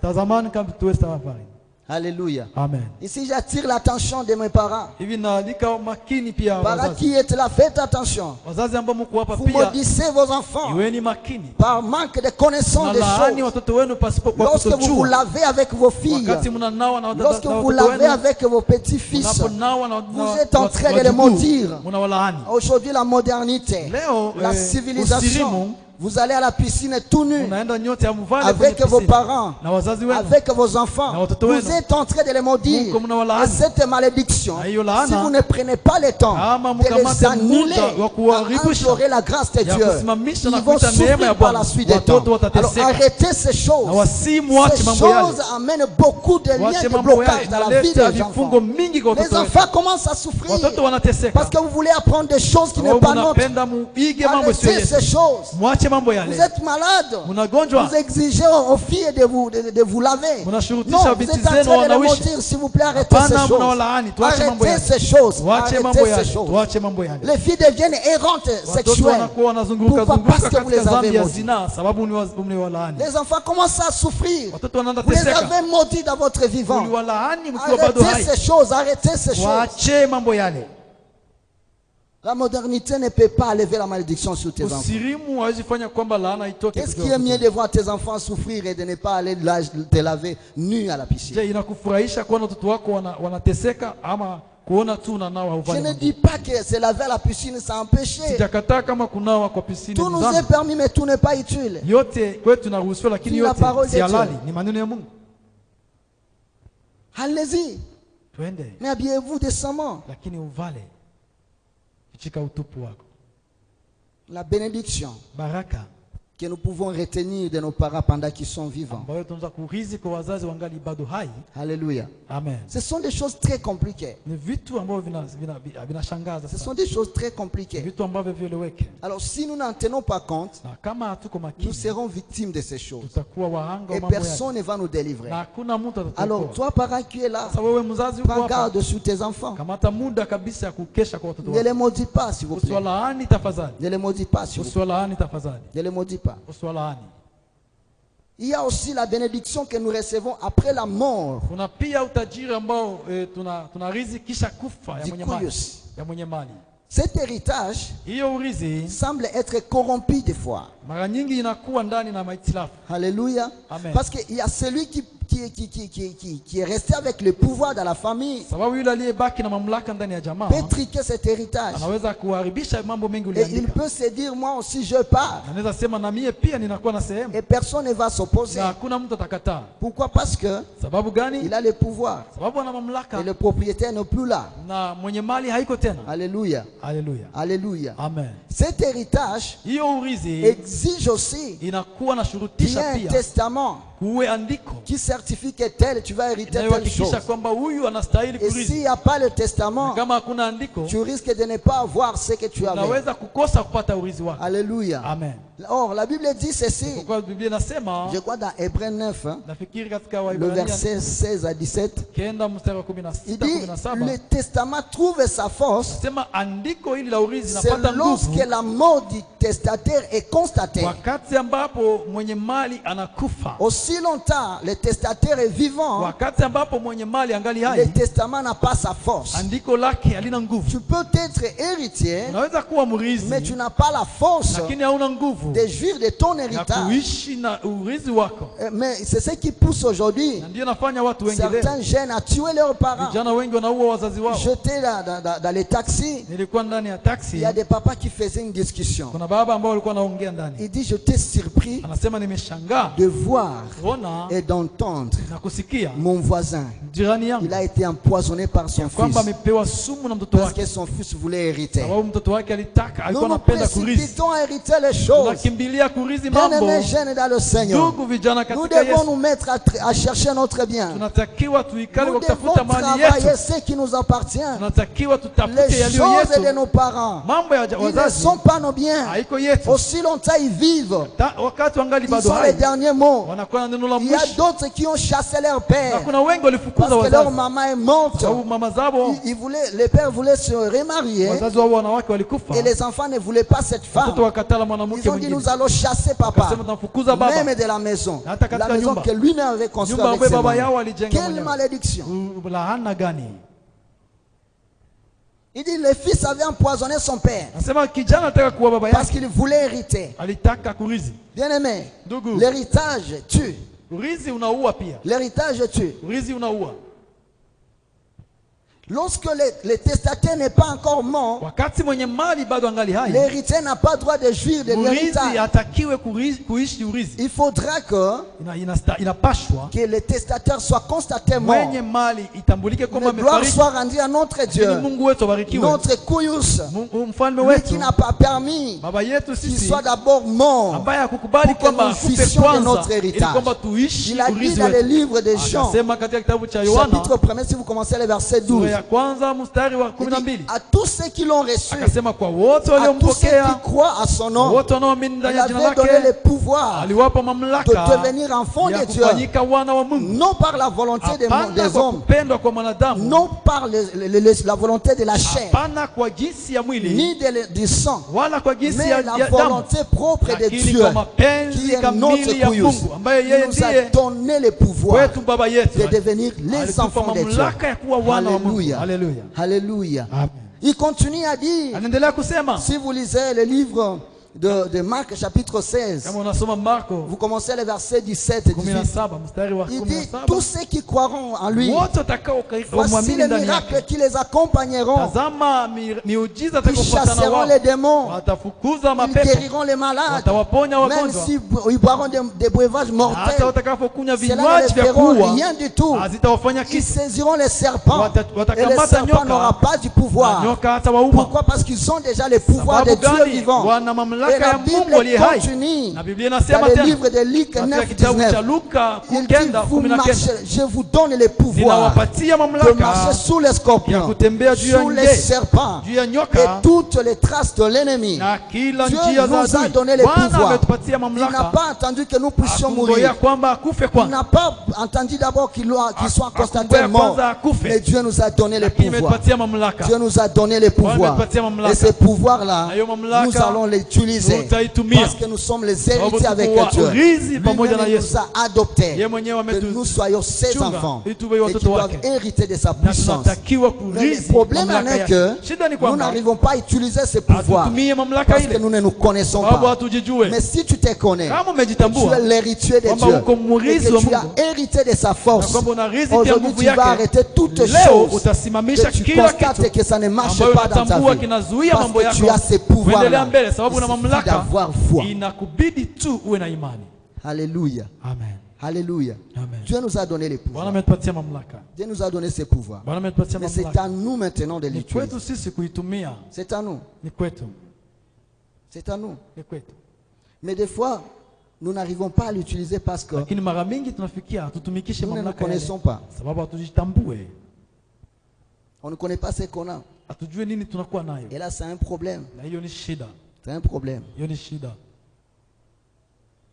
Tazamani kama tuwe safari. Alléluia. Amen. Ici, j'attire l'attention de mes parents. Hivi naalika makini pia Parents wazazi, qui êtes là, faites attention. wazazi ambao mko hapa Vous pia, maudissez vos enfants iweni makini, par manque de connaissance des nalaani choses. watoto wenu pasipo kwa Lorsque vous vous kutojua. lavez avec vos filles, Wakati mnanawa na lorsque vous vous watoto lavez wenu, avec vos petits-fils, unaponawa na vous êtes en train de les wajukuu, maudire. mnawalaani. Aujourd'hui, la modernité, Leo la civilisation, usilimu, vous allez à la piscine tout nu unaenda nyote ya mvale kwenye avec vos piscine parents, na wazazi wenu, avec vos enfants. na watoto Vous wenu. êtes en train de les maudire. Mungu mnawalaani. Et cette malédiction, Na hiyo laana, si vous ne prenez pas le temps kama de les mkamate annuler, muda wa kuwaribisha, à implorer la grâce de ya Dieu, kusimamisha na ils vont kuita neema ya souffrir par Bwana, la suite des watoto temps. Alors watateseka. arrêtez ces Na choses. wasi mwache Ces mambo yale, choses amènent beaucoup de liens wache de mambo yale, blocage dans la vie inaleta des enfants. vifungo mingi kwa Les watoto wetu. enfants commencent à souffrir Watoto wanateseka parce que vous voulez apprendre des choses qui ne sont sababu pas nôtres. mnapenda muige mambo sio Arrêtez ces yetu. choses. Mwache mambo Vous yale. êtes malade. Mnagonjwa, Vous exigez aux filles de vous laver. mnashurutisha Non, vous binti êtes en zenu train de les wanawishi. mentir. S'il vous plaît, arrêtez Hapana, ces choses. mnawalaani. Tuache mambo Arrêtez yale. ces choses. Tuache mambo Arrêtez yale. ces choses. Tuache mambo yale. Les filles deviennent errantes Watoto sexuelles. wanakuwa wanazunguka Pourquoi? zunguka Parce que vous katika les avez dhambi ya maudits. zinaa sababu mliwalaani. Les enfants commencent à souffrir. Watoto wanaanza Vous les teseka. avez maudits dans votre vivant. Mliwalaani mkiwa bado Arrêtez hai. ces choses. Arrêtez ces choses. Waache mambo yale. La modernité ne peut pas enlever la malédiction sur tes enfants. Usirimu hawezi fanya kwamba laana itoke. Qu'est-ce qui est mieux de voir tes enfants souffrir et de ne pas aller te laver nu à la piscine? Je, inakufurahisha kuona watoto wako wanateseka ama kuona tu unanawa Je huvali ne manguo? dis pas que se laver à la piscine c'est empêché. Sijakataa kama kunawa kwa piscine Tout ni nous est dhambi. permis mais tout n'est pas utile. Yote kwetu tunaruhusiwa lakini Ni la yote parole si de halali, Dieu. ni maneno ya Mungu. Allez-y. Twende, Mais habillez-vous décemment. lakini uvale fichika utupu wako. La bénédiction Baraka que nous pouvons retenir de nos parents pendant qu'ils sont vivants. ambayo tunaweza kurithi kwa wazazi wangali bado hai. Alléluia. Amen. Ce sont des choses très compliquées. Ni vitu ambavyo vinashangaza Ce sana. sont des choses très Ni compliquées. vitu ambavyo vieleweke. Alors si nous n'en tenons pas compte, Na kama hatuko nous makini, serons victimes de ces choses. tutakuwa wahanga wa Et mambo yake. personne ne va nous délivrer. Na hakuna mtu Alors atatuokoa. toi, parent qui es là, Sasa wewe mzazi uko prends hapa, garde sur tes enfants. kamata muda kabisa ya kukesha kwa watoto Ne les wako. maudis pas, s'il vous plaît. Usiwalaani tafadhali. Ne les maudis pas, s'il vous plaît. Usiwalaani tafadhali. Ne les maudis pas. Usiwalaani. Il y a aussi la bénédiction que nous recevons après la mort. Kuna pia utajiri ambao tunarithi kisha kufa ya mwenye mali. Dikuyus. Ya mwenye mali. Cet héritage Hiyo urithi semble être corrompu des fois. mara nyingi inakuwa ndani na mahitilafu. Alléluia. Amen. Parce qu'il y a celui qui est resté avec le pouvoir dans la famille Sababu yule aliyebaki na mamlaka ndani ya jamaa peut triquer cet héritage. anaweza kuharibisha mambo mengi Et il uliandika. peut se dire, moi aussi je pars. Anaweza sema na mie pia ninakuwa na sehemu. Et personne ne va s'opposer. Na hakuna mtu atakataa. Pourquoi? Parce que Sababu gani? il a le pouvoir. Sababu ana mamlaka Et le propriétaire n'est plus là. na mwenye mali haiko tena. Alléluia. Haleluya. Alléluia. Amen. Cet héritage Hiyo urithi exige aussi inakuwa na qu'il y shurutisha ait un pia testament kuwe andiko qui certifie que tel, tu vas hériter telle chose. inayohakikisha kwamba huyu anastahili Et s'il kurithi. n'y a pas le Na testament, kama hakuna andiko, tu risques de ne pas avoir ce que tu avais. unaweza kukosa kupata urithi wako. Alléluia. Amen. Or, la Bible dit ceci, Kwa Biblia inasema, je crois dans Hébreux 9, hein, nafikiri katika le Waebrania verset 16 à 17, kenda mstari wa il 16 dit, 17, le testament trouve sa force, sema andiko hili la urithi c'est linapata lorsque nguvu la mort du testataire est constatée. wakati ambapo mwenye mali anakufa, Aussi longtemps le testataire est vivant, wakati ambapo mwenye mali angali le hai, testament n'a pas sa force. andiko lake halina nguvu. Tu peux être héritier, Unaweza kuwa mais tu mrithi n'as pas la force lakini hauna nguvu de jouir de ton ya héritage. kuishi na urithi wako, Mais c'est ce qui pousse aujourd'hui na ndio nafanya watu wengi leo, certains jeunes à tuer leurs parents. vijana wengi wanaua wazazi wao. J'étais dans les taxis, Nilikuwa ndani ya il taxi, y a des papas qui faisaient une discussion. kuna baba ambao walikuwa wanaongea ndani, Il dit, je t'ai surpris anasema nimeshangaa de voir kuona et d'entendre na kusikia mon voisin. jirani yangu Il a été empoisonné par son kwamba fils amepewa sumu na mtoto parce wake, que son fils voulait hériter. sababu mtoto wake alikuwa Nous nous anapenda kurithi. précipitons à hériter les choses. Tunakimbilia kurithi mambo. Bien-aimés jeunes dans le Seigneur, Ndugu vijana nous katika devons Yesu, nous mettre à chercher notre bien. tunatakiwa tuikale Nous kwa devons kutafuta mali travailler yetu. ce qui nous appartient. Tunatakiwa tutafute Les yaliyo choses de yetu. nos parents, Mambo ya ils ne wazazi sont pas nos biens. haiko yetu. Aussi longtemps ils vivent, Wakati wangali ils bado sont les hai, derniers mots. wanakuwa na neno la Il y a mwisho. d'autres qui ont chassé leur Na père kuna wengi walifukuza parce que leur wazazi maman est morte. sababu mama zao, Les pères voulaient se remarier wazazi wao wanawake walikufa, et les enfants ne voulaient pas cette watoto femme. wakatala mwanamke Ils ont dit, mwingine. nous allons chasser papa, Wakasema tunamfukuza baba, même de la maison. hata katika La maison nyumba. que lui-même avait construite Nyumba avec ambayo ses baba mains. yao alijenga Quelle mwenyewe. malédiction! Laana gani? Il dit, le fils avait empoisonné son père Nasema kijana anataka kuwa baba parce yake, qu'il voulait hériter. alitaka kurithi. Bien-aimé, Ndugu, l'héritage tue. urithi unaua pia. L'héritage tue. Urithi unaua. Lorsque le testataire n'est pas encore mort, Wakati mwenye mali bado angali hai, l'héritier n'a pas droit de jouir de mrithi l'héritage. hatakiwe kuishi urithi. Il faudra Inapashwa que le testataire soit constaté mort. mwenye mali itambulike kwamba La gloire amefariki, soit rendue à notre ili Dieu, Mungu wetu abarikiwe, notre Kuyus, mfalme lui qui wetu, n'a pas permis baba yetu qu'il sisi, soit d'abord mort. ambaye hakukubali Pour que kwamba nous akufe visions de kwanza notre ili héritage. kwamba tuishi Il a dit urithi dans le wetu. livre de Jean, Akasema katika kitabu cha Yohana chapitre 1, si vous commencez le verset 12, sura ya kwanza mstari wa il dit, 12, à tous ceux qui l'ont reçu, akasema kwa wote à tous ceux waliompokea, qui croient à son nom, wote wanaoamini il ndani ya jina avait donné le lake, pouvoir aliwapa de mamlaka devenir enfant ya de Dieu, kufanyika wana wa Mungu, non par la volonté hapana des kwa hommes, kupendwa kwa mwanadamu, non par la volonté de la chair, hapana kwa jinsi ya mwili, ni du sang, wala kwa jinsi mais ya la damu, volonté propre de lakini Dieu, kwa mapenzi qui est kamili notre ya Kuyus. Mungu, ambaye Il yeye nous a ndiye donné le pouvoir wetu baba yetu, de devenir les alitupa enfants de Dieu. mamlaka ya kuwa wana wa Mungu. Alléluia. Haleluya. Alléluia. Amen. Il continue à dire, anaendelea kusema, si vous lisez le livre de Marc chapitre 16, kama unasoma Marko vous commencez le verset 17 et 18. 17 mstari wa Il dit, 17, tous ceux qui croiront en lui, wote watakao voici kumwamini les ndani miracles yake, qui les accompagneront. tazama miujiza Ils atakayofuatana chasseront wao, les démons, watafukuza ils mapepo, guériront les malades, watawaponya même wagonjwa, s'ils boiront des breuvages hata mortels. watakapokunywa Cela ne vinywaji les vya feront kuua rien du tout. hazitawafanya Ils kitu, saisiront les serpents et les watakamata serpents nyoka n'auront pas du na pouvoir. nyoka hata wauma. Pourquoi? Parce qu'ils ont déjà le pouvoir de Sababu Dieu gani? vivant. Wana Et mamlaka la ya Mungu Bible aliye hai. continue Na Biblia dans inasema le tena livre de Luc katika 9, kitabu cha 19. Luka Il dit, 9, vous 19, marchez, je vous donne le pouvoir ninawapatia de mamlaka marcher sous les ya scorpions, kutembea juu ya sous les nge, serpents juu ya et nyoka toutes les traces de l'ennemi. na kila Dieu njia za nous a adui. donné le Bwana pouvoir. ametupatia Il n'a mamlaka, pas attendu que nous puissions akungoya mourir. kwamba akufe Il kwanza, n'a pas entendu d'abord qu'il soit constaté akungoya mort. kwanza akufe, Mais Dieu nous a donné le lakini pouvoir. ametupatia mamlaka. Dieu nous a donné le pouvoir. ametupatia mamlaka. Et ce pouvoir-là, Na hiyo mamlaka, nous allons l'utiliser. tutaitumia. Parce que nous sommes les Sababu héritiers avec tuko Dieu. urithi pamoja na Lui-même Yesu. nous a adoptés. Yeye mwenyewe Que nous soyons ses chunga, enfants. ili tuwe Et qui watoto doivent wake. hériter de sa Na puissance. tunatakiwa Mais le kurithi problème en mamlaka est yake. que Shida ni nous kwamba n'arrivons pas à utiliser ce pouvoir. hatutumie mamlaka Parce que ile nous ne nous connaissons sababu pas. hatujijue. Mais si tu te connais, Kama tu umejitambua es l'héritier de kwamba Dieu uko et mrithi wa que tu as Mungu hérité de sa na force, kwamba unarithi pia aujourd'hui nguvu tu vas yake, arrêter toutes leo choses utasimamisha que tu kila constates kitu que ça ne marche ambayo pas dans ta unatambua vie. kinazuia Parce mambo que tu as yako ces pouvoirs-là. kuendelea mbele, Il sababu una suffit mamlaka, d'avoir foi. inakubidi tu uwe na imani. Alléluia. Amen. Alléluia. Amen. Dieu nous a donné les Bwana pouvoirs. ametupatia mamlaka, Dieu nous a donné ces pouvoirs. Bwana ametupatia Mais c'est mamlaka. à nous maintenant de Ni l'utiliser. kwetu sisi kuitumia, C'est à nous. ni kwetu, C'est à nous. ni kwetu. Mais des fois, nous n'arrivons pas à l'utiliser parce que Lakini mara mingi tunafikia hatutumikishe nous ne nous mamlaka yale, connaissons pas. sababu hatujitambue, On ne connaît pas ce qu'on a. hatujue nini tunakuwa nayo, Et là, c'est un problème. na hiyo ni shida, C'est un problème. hiyo ni shida,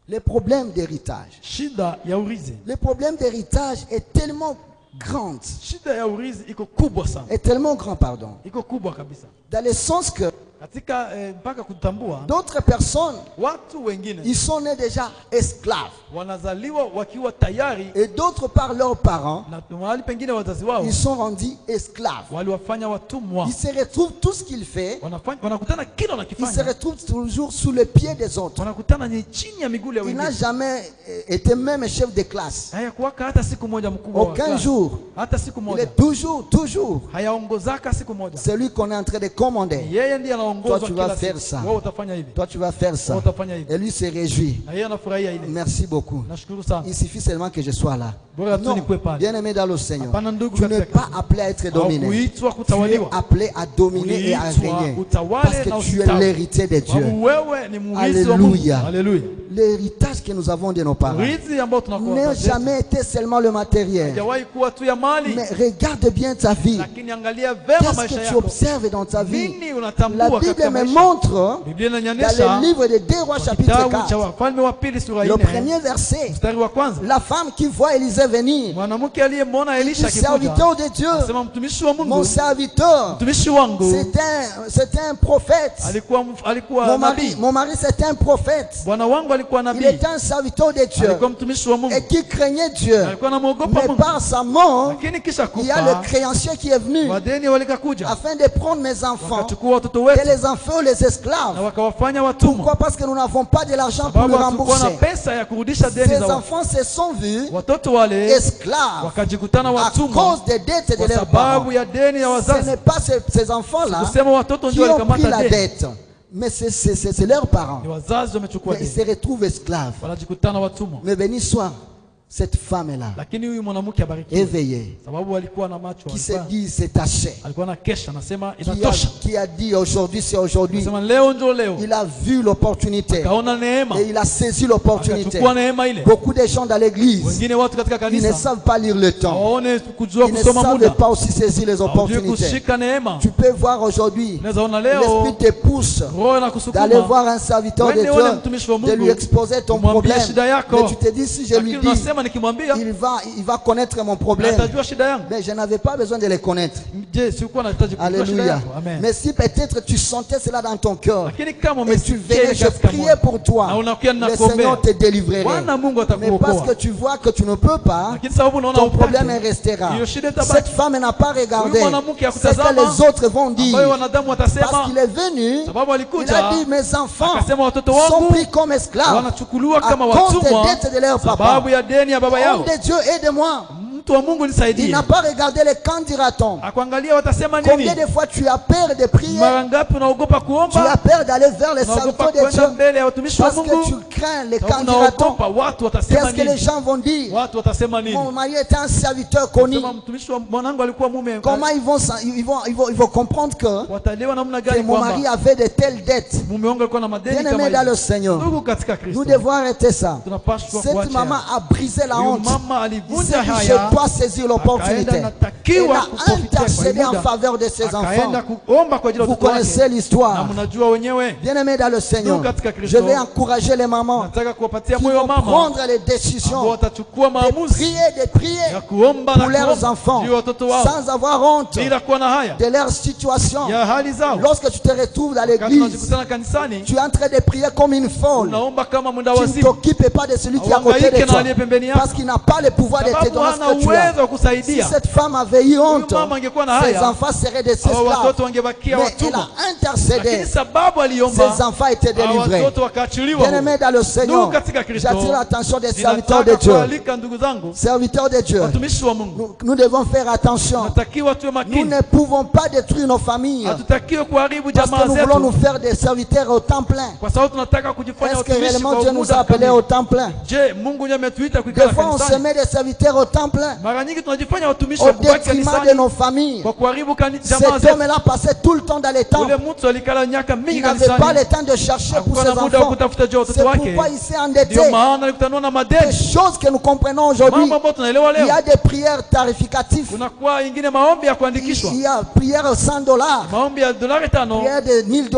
Le problème d'héritage. shida ya urithi. Le problème d'héritage est tellement grand. Shida ya urithi iko kubwa sana, Est tellement grand, pardon. iko kubwa kabisa, Dans le sens que katika mpaka kutambua d'autres personnes, watu wengine ils sont nés déjà esclaves. wanazaliwa wakiwa tayari, Et d'autres par leurs parents, na mahali pengine wazazi wao ils sont rendus esclaves. waliwafanya watumwa, Ils se retrouvent tout ce qu'il fait, wanakutana kila ils se wanakifanya, retrouvent toujours sous le pied des autres. wanakutana ni chini ya miguu ya Il n'a wengine. jamais été même chef de classe. Hayakuwaka hata siku moja mkubwa wa Aucun klasi. jour. Hata siku Il moja est toujours hayaongozaka siku moja, celui qu'on est en train de commander. yeye ndiye anaongozwa Toi, tu vas kila faire siku. ça. Wewe utafanya hivi, Toi, tu vas faire ça. wewe utafanya hivi, Et lui se réjouit. na yeye anafurahia ile. Merci beaucoup. Nashukuru sana. Il suffit seulement que je sois là. Bora tu Non, nikuwe pale. bien-aimé dans le Seigneur, Hapana ndugu tu n'es katika pas appelé à être dominé. Haukuitwa Tu es kutawaliwa, appelé à dominer et à Uliitwa régner. utawale Parce na que tu es usitawi. l'héritier de Dieu. sababu wewe ni mrithi wa Mungu. Alléluia. Haleluya. L'héritage que nous avons de nos parents Urithi ambao tunakuwa n'a nayo jamais été seulement le matériel. hajawahi kuwa tu ya mali, Mais regarde bien ta vie. lakini angalia vema Qu'est-ce maisha que tu yako. observes dans ta vie? Nini La unatambua Bible katika me maisha? montre Biblia dans inanionyesha le livre de 2 Rois kwa chapitre kitabu cha 4, Wafalme wa pili sura le 4 premier verset, mstari wa kwanza, la femme qui voit Élisée venir, mwanamke aliyemwona dit, Elisha akikuja serviteur de Dieu, asema, mtumishi wa mon Mungu, serviteur, mtumishi wangu c'est un prophète. alikuwa nabii, Mon mari c'est un prophète. bwana wangu alikuwa Il nabii, était un serviteur de Dieu alikuwa mtumishi wa Mungu, et qui craignait Dieu. alikuwa anamwogopa Mais Mungu, par sa mort, lakini kisha il y a le kufa créancier qui est venu wadeni walikakuja afin de prendre mes enfants wakachukua watoto et wetu les enfants les na esclaves. wakawafanya watumwa, Pourquoi? Parce que nous n'avons pas de l'argent pour sababu le hatukuwa na rembourser. pesa ya kurudisha deni Ces za watu. enfants se sont vus Watoto wale esclaves wakajikutana à watumwa cause des dettes de kwa leurs parents. sababu ya deni ya Ce wazazi. n'est pas ces enfants-là Kusema watoto qui ndio ont pris walikamata la deni, dette, mais c'est leurs parents. ni wazazi wamechukua Mais ils deni, se retrouvent esclaves. wanajikutana watumwa. Mais béni soit cette femme-là, Lakini huyu mwanamke abarikiwe, éveillée, sababu alikuwa na macho, qui se alikuwa- dit c'est assez, alikuwa na kesha, anasema qui inatosha, qui a dit aujourd'hui c'est aujourd'hui. anasema leo ndio leo. Il a vu l'opportunité Kaona neema, et il a saisi l'opportunité. akachukua neema ile. Beaucoup de gens dans l'église, Wengine watu katika ils ne kanisa savent pas lire le temps. hawaone kujua Ils ne kusoma savent muda, pas aussi saisir les hawajui opportunités. kushika neema. Tu peux voir aujourd'hui, Unaweza ona l'esprit leo te pousse roho na d'aller kusukuma voir un serviteur de Wende one Dieu, mtumishi wa de lui Mungu, exposer ton umwambie problème. shida yako. Mais tu te dis, si je lui Lakini dis, unasema nikimwambia il va connaître mon problème. atajua shida yangu. Mais je n'avais pas besoin de les connaître. Je sikuwa nahitaji kujua shida Alléluia. yangu. Amen. Mais si peut-être tu sentais cela dans ton cœur Lakini kama et tu umesikia venais, ile je katika priais moyo pour toi, na unakuja le ninakuombea, Seigneur te délivrerait. Bwana Mungu Mais parce atakuokoa. que tu vois que tu ne peux pas, Lakini sababu unaona ton problème upate, restera. hiyo shida itabaki. Cette femme n'a pas regardé Huyu mwanamke ce que hakutazama les autres vont dire. ambayo wanadamu Parce watasema, qu'il est venu, sababu il alikuja a dit mes enfants akasema watoto sont wangu pris comme esclaves wanachukuliwa à kama cause des watumwa dettes de leur papa. sababu ya deni ya baba yao. Homme de Dieu, aide-moi. Mtu wa Mungu Il nisaidie. n'a pas regardé le quand dira-t-on. Akuangalia watasema Combien nini? de fois tu as peur de prier, Mara ngapi unaogopa tu as kuomba? peur d'aller vers les Unaogopa serviteurs de kwenda Dieu mbele ya watumishi wa parce que tu Mungu? crains le Sababu quand dira-t-on. unaogopa watu watasema Qu'est-ce que les nini? gens vont dire? Watu watasema nini? Mon mari était un serviteur connu. Sema mtumishi wa mwanangu alikuwa mume. Comment ils vont comprendre que Wataliwa namna gani mon mari kwamba avait de telles dettes? mume wangu alikuwa na madeni Bien kama aimé dans le hizo? Seigneur, Ndugu katika nous Kristo, devons arrêter ça. tunapaswa Cette kuacha. maman a brisé la Huyu honte. mama Il alivunja s'est dit, haya, je dois saisir l'opportunité. akaenda natakiwa Elle a kuprofitia kwa intercédé en muda, faveur de ses enfants. akaenda kuomba kwa ajili ya Vous watoto connaissez wake. Na l'histoire. mnajua wenyewe, Bien aimé dans le Seigneur, Nous, katika Kristo, je vais encourager les mamans nataka kuwapatia qui moyo wa vont mama prendre les ambao décisions watachukua de maamuzi prier ya kuomba pour na leurs kuomba enfants juu ya watoto wao sans avoir honte bila kuwa na haya de leur situation. ya hali zao. Lorsque tu te retrouves dans Wakati l'église, unajikutana kanisani, tu es en train de prier comme une folle. unaomba kama mwenda Tu ne wazimu, t'occupes pas de celui qui est à côté Hauhangaike de na toi aliye pembeni yako, parce qu'il n'a pas le pouvoir de te sababu donner hana ce que tu as. uwezo wa Si kusaidia. cette femme avait eu honte, Huyu mama angekuwa na ses haya, enfants seraient des hawa esclaves. watoto wangebakia Mais il watumwa. a intercédé. Lakini sababu Ses aliomba, enfants étaient hawa délivrés. watoto wakaachiliwa. Bien-aimés dans le Seigneur, Ndugu katika Kristo, j'attire l'attention des serviteurs de ninataka Dieu. kualika ndugu zangu, Serviteurs de Dieu, watumishi wa Mungu, nous devons faire attention. tunatakiwa tuwe Nous makini. ne pouvons pas détruire nos familles Hatutakiwe kuharibu parce jamaa que nous voulons nous zetu faire des serviteurs au temps plein. kwa sababu tunataka kujifanya Est-ce que watumishi réellement kwa Dieu nous a muda appelés kamili. au temps plein? Je, Mungu ndiye ametuita Des kuikala fois, on se kanisani. met des serviteurs au temps plein Mara nyingi tunajifanya watumishi au wa kubaki détriment de kanisani nos familles. kwa kuharibu jamaa Cet zetu. homme-là passait tout le temps dans les Ule temples. mtu alikala miaka mingi Il n'avait pas kanisani, le temps de chercher pour hakuwa ses na muda wa enfants. kutafuta juu ya C'est watoto wake. pourquoi il s'est endetté. Ndio maana alikutanua na Des madeni. choses que nous comprenons aujourd'hui. Mambo ambayo tunaelewa Il y leo, a des prières tarificatives. kunakuwa ingine maombi ya kuandikishwa, Il y a prière $100, maombi ya dolari 5, prière de $1000.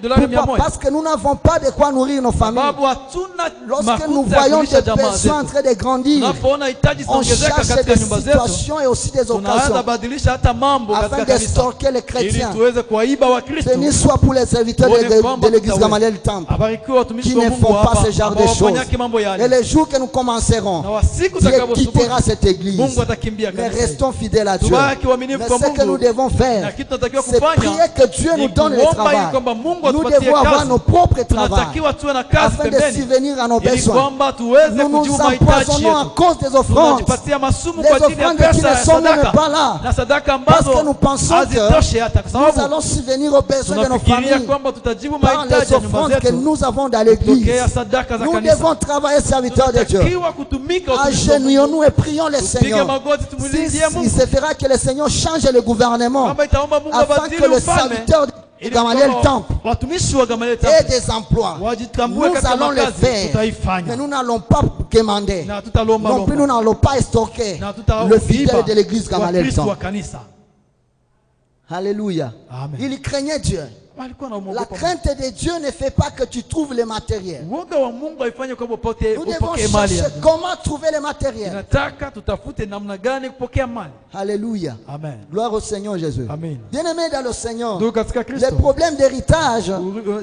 dolari 100. Pourquoi? Parce que nous n'avons pas de quoi nourrir nos familles. Sababu hatuna Lorsque nous makuta ya voyons kulisha des jamaa personnes en zetu. train de grandir, Tunapoona hitaji on zinaongezeka cherche katika des nyumba zetu, situations et aussi des tunaanza occasions badilisha hata mambo afin katika de kanisa stalker les ili chrétiens. tuweze kuwaiba Wakristo. Béni soit pour les serviteurs Tuone de kwamba l'église tutaweza. Gamaliel Temple Abarikiwe watumishi qui wa ne Mungu font pas hapa ce genre de ambao choses. wafanyake mambo Et yale, les jours que nous commencerons, na wasiku Dieu zitakaposubuhi, quittera cette église. Mungu atakimbia Mais kanisa. restons fidèles à Dieu. Tubaki waaminifu Mais kwa ce que nous Mungu, devons faire, na kitu tunatakiwa c'est kufanya prier que Dieu ni nous donne le kuomba ili travail. kwamba Mungu Nous atupatie devons avoir kazi. nos propres travaux Tunatakiwa tuwe na kazi afin de pembeni subvenir à nos ili besoins. kwamba tuweze Nous nous kujibu mahitaji empoisonnons à yetu. cause des offrandes. Tunajipatia masumu Les kwa ajili ya offrandes qui pesa ne ya sont même sadaka pas là. na sadaka Parce ambazo que nous pensons hazitoshi hata kwa que nous sababu allons subvenir aux besoins de nos tunafikiria familles kwamba tutajibu par mahitaji les ya nyumba offrandes que zetu nous avons dans l'église. tokea sadaka za Nous kanisa. devons travailler, serviteurs de Dieu. Tunatakiwa kutumika utumishi wa Mungu. Agenouillons-nous et prions le Tupige Seigneur. magoti Si, tumulizie il Mungu se fera que le Seigneur change le gouvernement kama itaomba Mungu afin abadili que les ufalme serviteurs de ili Gamaliel kwamba Temple watumishi wa Gamaliel aient Temple des emplois. wajitambue Nous katika allons le makazi, faire. tutaifanya Mais nous n'allons pas quémander. na tutalomba Non plus, nous lomba n'allons pas stocker na le fidèle tutaiba de l'église Gamaliel Wakristo wa Temple. kanisa. Alléluia. Amen. Il craignait Dieu. Walikuwa La wanamuogopa Mungu. crainte de Dieu ne fait pas que tu trouves le matériel. Uoga wa Mungu haifanye kwamba Nous devons upokee mali ya chercher Mungu. comment trouver le matériel. Tunataka tutafute namna gani kupokea mali. Alléluia. Amen. Gloire au Seigneur Jésus. Amen. Bien-aimés dans le Seigneur, Ndugu katika les Kristo, problèmes d'héritage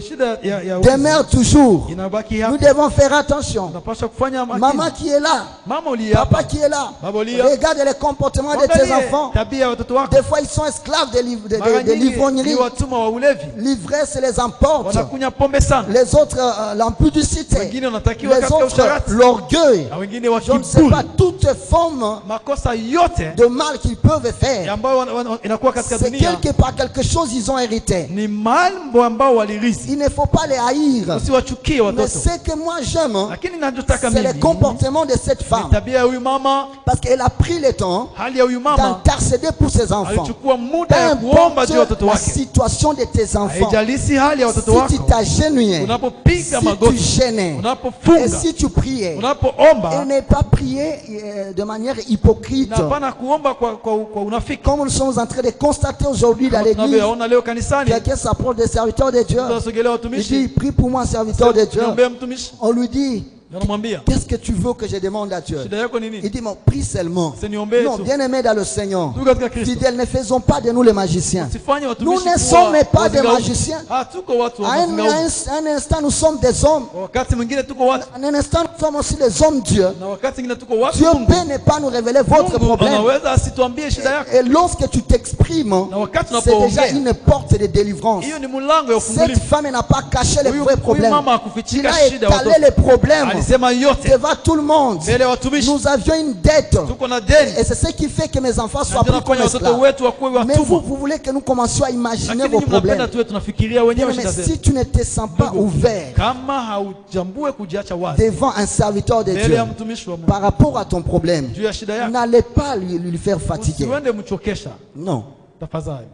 shida ya urithi demeurent toujours. inabaki Nous hapa. devons faire attention. Tunapaswa kufanya Maman makini. qui est là, Mama uliye papa hapa, qui est là, baba uliye, regarde les comportements de tes angalie enfants. tabia ya watoto wako. Des fois, ils sont esclaves Mara de nyingi l'ivrognerie. ni watumwa wa ulevi, L'ivresse les emporte. wanakunywa pombe sana. Les autres, l'impudicité. Wengine wanatakiwa Les katika autres, usharati, l'orgueil. na wengine wa Je ne sais pas, kiburi. toute forme Makosa yote de mal qu'ils peuvent faire. ambayo inakuwa katika C'est dunia quelque chose ils ont hérité. ni mambo ambao walirithi. Il ne faut pas les haïr. Usiwachukie Mais watoto, ce que moi j'aime, lakini ninachotaka c'est le mimi comportement de cette ni femme. tabia ya huyu mama. Parce qu'elle a pris le temps Hali ya huyu mama d'intercéder pour ses enfants. alichukua muda Peu ya kuomba juu ya importe watoto la wake. situation de tes enfants, Haijalisi hali ya si watoto tu wako, t'agenouillais, unapopiga si tu magoti, gênais, et unapofunga, si tu priais, et unapoomba, ne pas prier de manière hypocrite, na hapana kuomba kwa unafiki. comme nous sommes en train de constater aujourd'hui dans Kama l'église. tunavyoona leo kanisani, Quelqu'un s'approche des serviteurs de Dieu. tunasogelea Il watumishi, dit, prie pour moi, serviteur de Dieu. niombee mtumishi. On lui dit, Wanamwambia, qu'est-ce que tu veux que je demande à Dieu? shida yako ni Il nini? dit, mon prie seulement. C'est niombe Non, tu. bien-aimés dans le Seigneur, Tu katika Kristo. fidèles, ne faisons pas de nous les magiciens. Usifanye Nous watumishi ne kuwa sommes pas des wazingaufu. magiciens. Tuko watu wa À mazingaufu. un instant, nous sommes des hommes. Wakati mwingine tuko watu À un instant, nous sommes aussi des hommes Dieu. na wakati mwingine tuko watu Dieu Mungu. peut ne pas nous révéler votre Mungu problème. anaweza asituambie shida yako. Et lorsque tu t'exprimes, Na wakati c'est déjà unapoongea, une porte de délivrance. hiyo ni mlango ya Cette ufungulivu. femme n'a pas caché les Huyu- vrais huyu problèmes. mama Il hakufichika a shida ya étalé watoto. les problèmes Alisema yote devant tout le monde. mbele ya watumishi. Nous avions une dette. Tuko na deni. Et c'est ce qui fait que mes enfants soient Na pris comme tunafanya watoto esclaves. wetu wakuwe Mais vous, watumwa. vous voulez que nous commencions à imaginer Lakini vos nyinyi mnapenda problèmes. tuwe tunafikiria wenyewe Mais shida si zetu. tu ne te sens pas Ndugu, ouvert kama haujambue kujiacha wazi devant un serviteur de mbele Dieu ya mtumishi wa Mungu par rapport à ton problème, juu ya shida yako, n'allez pas lui faire fatiguer. usiende mchokesha Non. tafadhali.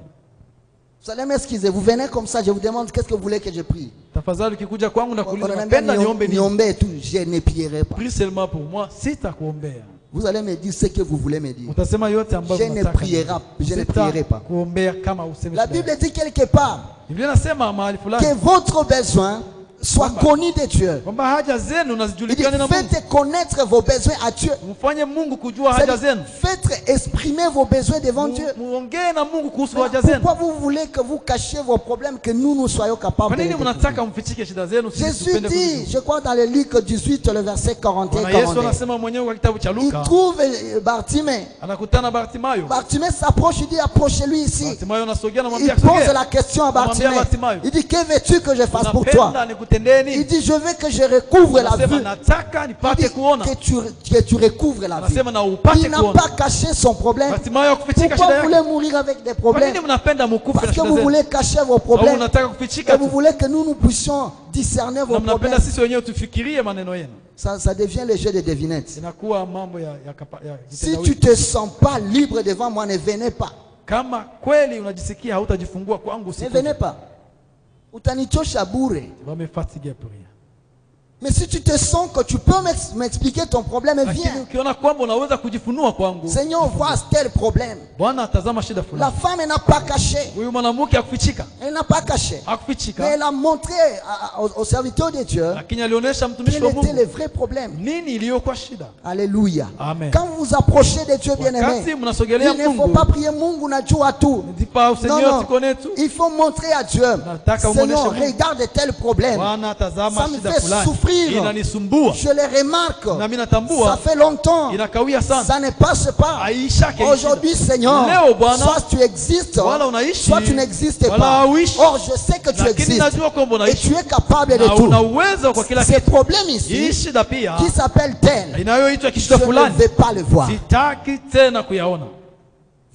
Vous allez m'excuser, vous venez comme ça, je vous demande qu'est-ce que vous voulez que je prie. Tafadhali ukikuja kwangu na On kuuliza a napenda niombe nini? niombe et tout, je ne prierai pas. Prie seulement pour moi, sitakuombea. Vous allez me dire ce que vous voulez me dire. Utasema yote ambayo Je ne unataka. prierai pas. Kuombea kama useme. La Bible dit quelque part Biblia inasema mahali que fulani votre besoin soit connu de Dieu. kwamba haja zenu na Il dit, zijulikane na Mungu. faites connaître vos besoins à Dieu. Mfanye Mungu kujua haja C'est-à-dire, zenu. faites exprimer vos besoins devant Dieu. Muongee na Mungu kuhusu Mais haja zenu. pourquoi vous voulez que vous cachiez vos problèmes, que nous soyons capables Kwa de les nini découvrir? mnataka mfichike shida zenu? Sisi Jésus tupende dit, kujua. je crois dans le Luc 18, le verset 41 Bwana Yesu 42. anasema mwenyewe kwa kitabu cha Il Luka, trouve Bartimée. anakutana Bartimayo. Bartimée s'approche, il dit, approchez-lui ici. Bartimayo anasogea na Il mwambia pose sogea. la question à Anamwambia Bartimée. Bartimayo, Il dit, que veux-tu que je fasse pour toi? unapenda nikutendee Il nini? dit, je veux que je recouvre la Anasema vue. nataka Il nipate dit kuona. que tu recouvres la vue. Anasema na upate Il n'a kuona. pas caché son problème. Bartimayo hakufichika Pourquoi shida vous yake. voulez mourir avec des Kwa nini problèmes? mnapenda mkufe Parce na que shida vous zenu? voulez cacher vos Au problèmes. unataka Et kufichika vous tu. voulez que nous puissions discerner Na vos mnapenda problèmes. sisi wenyewe tufikirie maneno yenu. Ça devient le jeu de devinettes. Inakuwa mambo ya Si kitendawili. tu te sens pas libre devant moi, ne venez pas. Kama kweli unajisikia hautajifungua kwangu Ne siku. venez pas. Utanichosha bure. Wamefatigué pour rien. Mais si tu te sens que tu peux m'expliquer ton problème, Lakini viens. ukiona kwamba unaweza kujifunua kwangu, Seigneur, vois tel problème. Bwana atazama shida La fulani. femme n'a pas caché. Huyu mwanamke hakufichika. Elle n'a pas caché. Mais Hakufichika. elle a montré aux serviteurs de Dieu Lakini alionyesha mtumishi quel wa était le Mungu vrai problème. nini iliyokuwa shida. Alléluia. Amen. Quand vous vous approchez de Dieu bien-aimé, Wakati mnasogelea il ne faut Mungu, pas prier Mungu najua tout. dis pas au Non, Seigneur non. tukone tu. Il faut montrer à Dieu. Nataka Seigneur, umuoneshe Mungu. regarde tel problème. Bwana tazama Ça me shida fait fulani. souffrir. Inanisumbua. Je le remarque. Na mimi Ça natambua fait longtemps. inakawia sana. Ça ne passe pas. Haishake Aujourd'hui, Seigneur, Leo Bwana, soit tu existes, wala unaishi, soit tu n'existes wala pas. hauishi. Or, je sais que tu Lakini existes najua kwamba et unaishi. tu es capable de Na una tout. uwezo kwa kila Ces kitu. problèmes Hii ici, shida pia qui s'appelle tel, inayoitwa je kishida ne fulani. vais pas le voir. Sitaki tena kuyaona.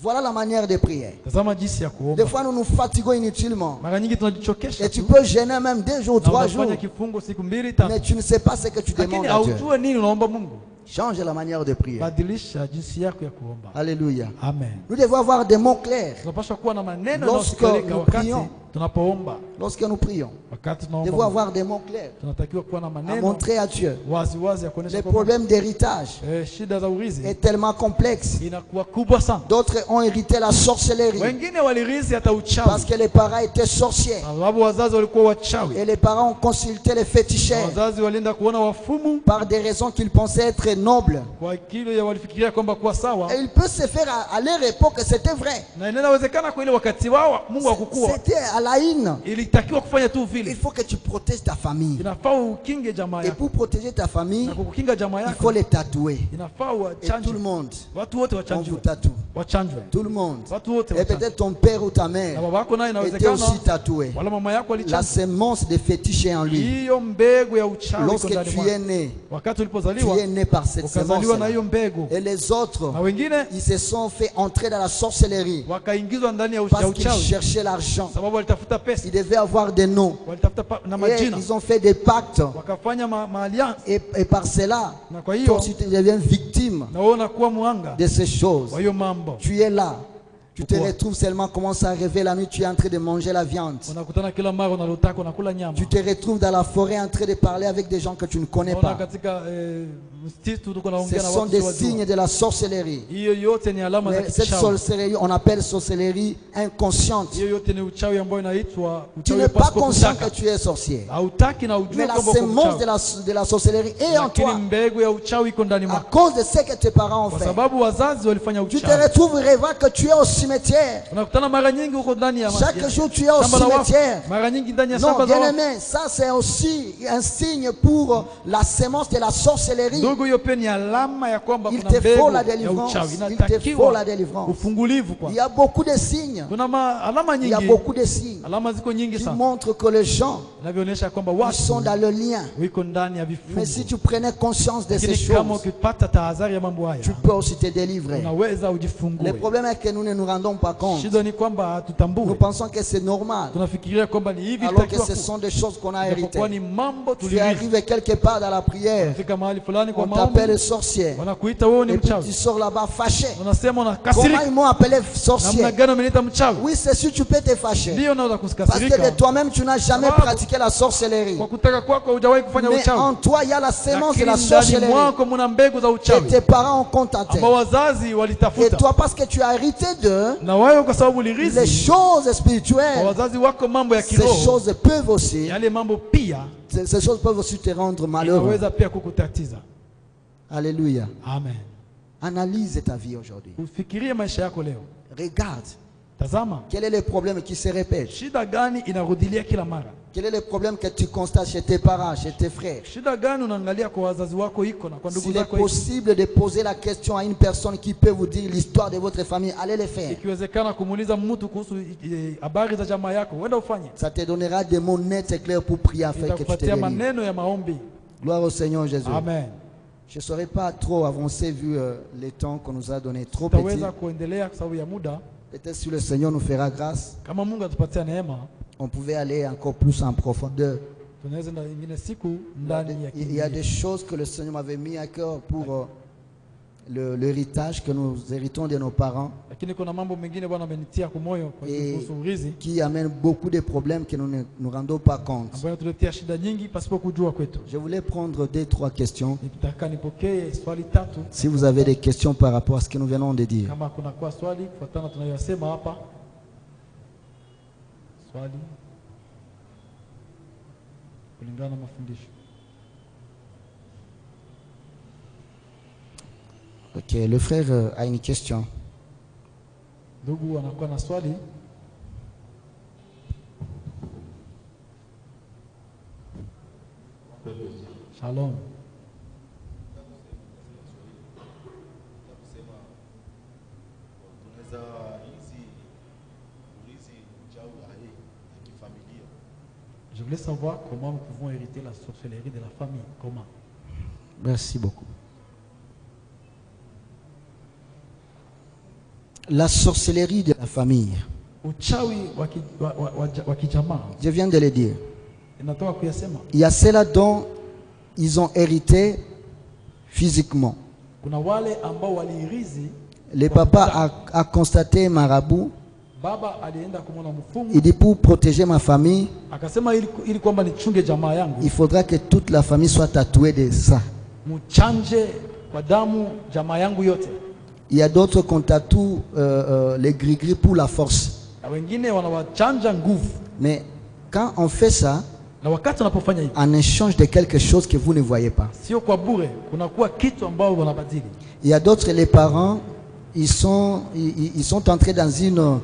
Voilà la manière de prier. Tazama jinsi ya Des kuomba. fois, nous nous fatiguons inutilement. Mara nyingi tunajichokesha Et tu tu. peux gêner même 2 jours, Na 3 jours. unafanya kifungo siku mbili Mais tatu. tu ne sais pas ce que tu demandes Lakini à Dieu. haujue nini unaomba Mungu. Change la manière de prier. Badilisha jinsi yako ya kuomba. Alléluia. Amen. Nous devons avoir des mots clairs Tunapaswa kuwa na maneno Lorsque yanayosikilika nous wakati prions. tunapoomba. lorsque nous prions. Wakati Nous devons tunaomba. avoir des mots clairs Tunatakiwa kuwa na à maneno montrer à Dieu. wazi wazi ya kuonesha Les kwamba problèmes d'héritage shida za urithi est tellement complexe. inakuwa kubwa sana. D'autres ont hérité la sorcellerie Wengine walirithi hata parce uchawi. que les parents étaient sorciers Sababu wazazi walikuwa wachawi. et les parents ont consulté les féticheurs Wazazi walienda kuona wafumu par des raisons qu'ils pensaient être nobles. kwa kile ya walifikiria kwamba kuwa sawa. Et il peut se faire à leur époque que c'était vrai. Na inawezekana kwa ile wakati wao Mungu hakukua. C'était à la haine. Ilitakiwa kufanya tu Il vile. faut que tu protèges ta famille. Inafaa ukinge jamaa Et yako. pour protéger ta famille, Na kukinga jamaa il yako faut les tatouer. inafaa Et tout wachanjwe. le monde, Watu wote on vous wachanjwe. tatoue. Wachanjwe. Tout le monde. Watu wote Et wachanjwe. peut-être ton père ou ta Na mère baba yako naye était inawezekana aussi tatoué. wala mama yako La alichanjwa. sémence des fétiches est en lui. Hiyo mbegu ya uchawi iko Lorsque ndani tu mwako. es né, Wakati tu ulipozaliwa es né par cette ukazaliwa na sémence. hiyo mbegu. Et les autres, Na wengine ils se sont fait entrer dans la sorcellerie wakaingizwa ndani ya parce qu'ils uchawi cherchaient l'argent. sababu walitafuta pesa, Ils devaient avoir des noms. walitafuta na Et majina, ils ont fait des pactes. wakafanya maalliance. Et par cela, Na kwa toi hiyo aussi tu deviens victime na wewe unakuwa muhanga de ces choses. wa hiyo mambo. Tu es là. Tu te Pourquoi? retrouves seulement, commence à rêver la nuit, tu es en train de manger la viande. Unakutana kila mara unalotaka unakula nyama. Tu te retrouves dans la forêt en train de parler avec des gens que tu ne connais Unaona pas. katika msitu tuko Ce naongea na sont watu des wajua. signes de la sorcellerie. Hiyo yote ni alama za Mais cette kichawi. sorcellerie, on appelle sorcellerie inconsciente. Hiyo yote ni uchawi ambao inaitwa Tu uchawi n'es pas pasipo conscient kutaka. que tu es sorcier. Hautaki na ujue Mais la kwamba uko sémence mchawi. de la sorcellerie est en Lakini toi. mbegu ya uchawi iko ndani À mwako. cause de ce que tes parents ont Kwa fait. sababu wazazi walifanya Tu te uchawi. retrouves rêvant que tu es au cimetière. Unakutana mara nyingi huko ndani ya Chaque jour tu es au shamba la wafu. cimetière. Mara nyingi ndani ya Non, shamba za bien wafu. aimé, ça c'est aussi un signe pour la sémence de la sorcellerie. Ndugu, hiyo pia ni alama ya kwamba Il kuna te faut mbegu la ya délivrance. uchawi. Il te faut la Inatakiwa délivrance. ufungulivu Il kwa. y a beaucoup de signes. Kuna alama Il y a nyingi. beaucoup de signes Alama ziko nyingi qui sana. montrent que les gens Inavyoonyesha kwamba ils sont watu dans le lien. wiko ndani ya Mais si vifungo. tu prenais conscience de ces Lakini kama choses, ukipata tahadhari ya mambo haya, tu peux aussi te délivrer. unaweza Le ujifungue. problème est que nous ne nous rendons pas compte. Shida ni kwamba Nous hatutambue. pensons que c'est normal, Tunafikiria kwamba ni hivi alors que itakiwa ce kuwa. sont des choses qu'on a héritées. Japokuwa ni mambo Tu tulirithi. arrives quelque part dans la prière, Fika mahali fulani kwa on t'appelle maombi, sorcier. wanakuita wewe ni Et puis tu mchawi. sors là-bas fâché. Unasema Comment unakasirika. ils m'ont appelé Namna sorcier? gani umeniita mchawi? Oui, c'est sûr, tu peux te fâcher. Ndio unaweza Parce que kusikasirika. de toi-même, tu n'as jamais Sababu, pratiqué la sorcellerie. Kwa kutaka kwako hujawahi kufanya Mais en uchawi. toi, il y a la sémence de Lakini la ndani sorcellerie. mwako muna mbegu za Et uchawi tes parents ont contacté. ambao wazazi Et walitafuta. toi, parce que tu as hérité d'eux, Na wewe kwa sababu les ulirithi choses kwa spirituelles, wazazi wako mambo ya ces kiroho, choses peuvent aussi, yale mambo pia ces choses peuvent aussi te rendre malheureux. inaweza pia kukutatiza. Alléluia. Amen. Analyse ta vie aujourd'hui. Ufikirie maisha yako leo. Regarde, Tazama, quel est le problème qui se répète? shida gani inarudilia kila mara? Quel est le problème que tu constates chez tes parents, chez tes frères? Shida gani unaangalia kwa wazazi wako iko na kwa ndugu S'il est zako iko? possible de poser la question à une personne qui peut vous dire l'histoire de votre famille, allez le faire. Ikiwezekana kumuuliza mtu kuhusu habari za jamaa yako, uenda ufanye. Ça te donnera des mots nets et clairs pour prier afin que tu te Itakupatia délivres. maneno ya maombi. Gloire au Seigneur Jésus. Amen. Je ne serai pas trop avancé vu les temps qu'on nous a donné trop petit. Tutaweza kuendelea kwa sababu ya muda. Peut-être si le Seigneur nous fera grâce, Kama Mungu atupatia neema, on pouvait aller encore plus en profondeur. tunaweza na ingine siku ndani ya Il y a kile. des choses que le Seigneur m'avait mis à cœur pour l'héritage que nous héritons de nos parents, Lakini kuna mambo mengine Bwana amenitia kwa moyo kwa Et- kuhusu urithi qui amènent beaucoup de problèmes que nous ne nous rendons pas compte. ambayo tuletea shida nyingi pasipo kujua kwetu. Je voulais prendre 2-3 questions. Nikitaka nipokee swali tatu. Si vous avez des questions par rapport à ce que nous venons de dire. Kama kuna kwa swali kufuatana tunayosema hapa. Swali kulingana na mafundisho. Ok, le frère a une question. Ndugu anakuwa na swali. Shalom. Je voulais savoir comment nous pouvons hériter la sorcellerie de la famille. Comment? Merci beaucoup. La sorcellerie de la famille. Uchawi wa kijamaa. Je viens de le dire. Inatoka kuyasema. Il y a ceux-là dont ils ont hérité physiquement. Kuna wale ambao waliirithi. Le papa a constaté marabout. Baba alienda kumwona mfumu. Il dit pour protéger ma famille, Akasema ili kwamba nichunge jamaa yangu. il faudra que toute la famille soit tatouée de ça. Mchanje kwa damu jamaa yangu yote. Il y a d'autres qu'on tatoue les gris-gris pour la force. Na wengine wanawachanja nguvu. Mais quand on fait ça, Na wakati unapofanya hivi, en échange de quelque chose que vous ne voyez pas. sio kwa bure, kunakuwa kitu ambao wanabadili. Il y a d'autres, les parents, ils sont entrés dans une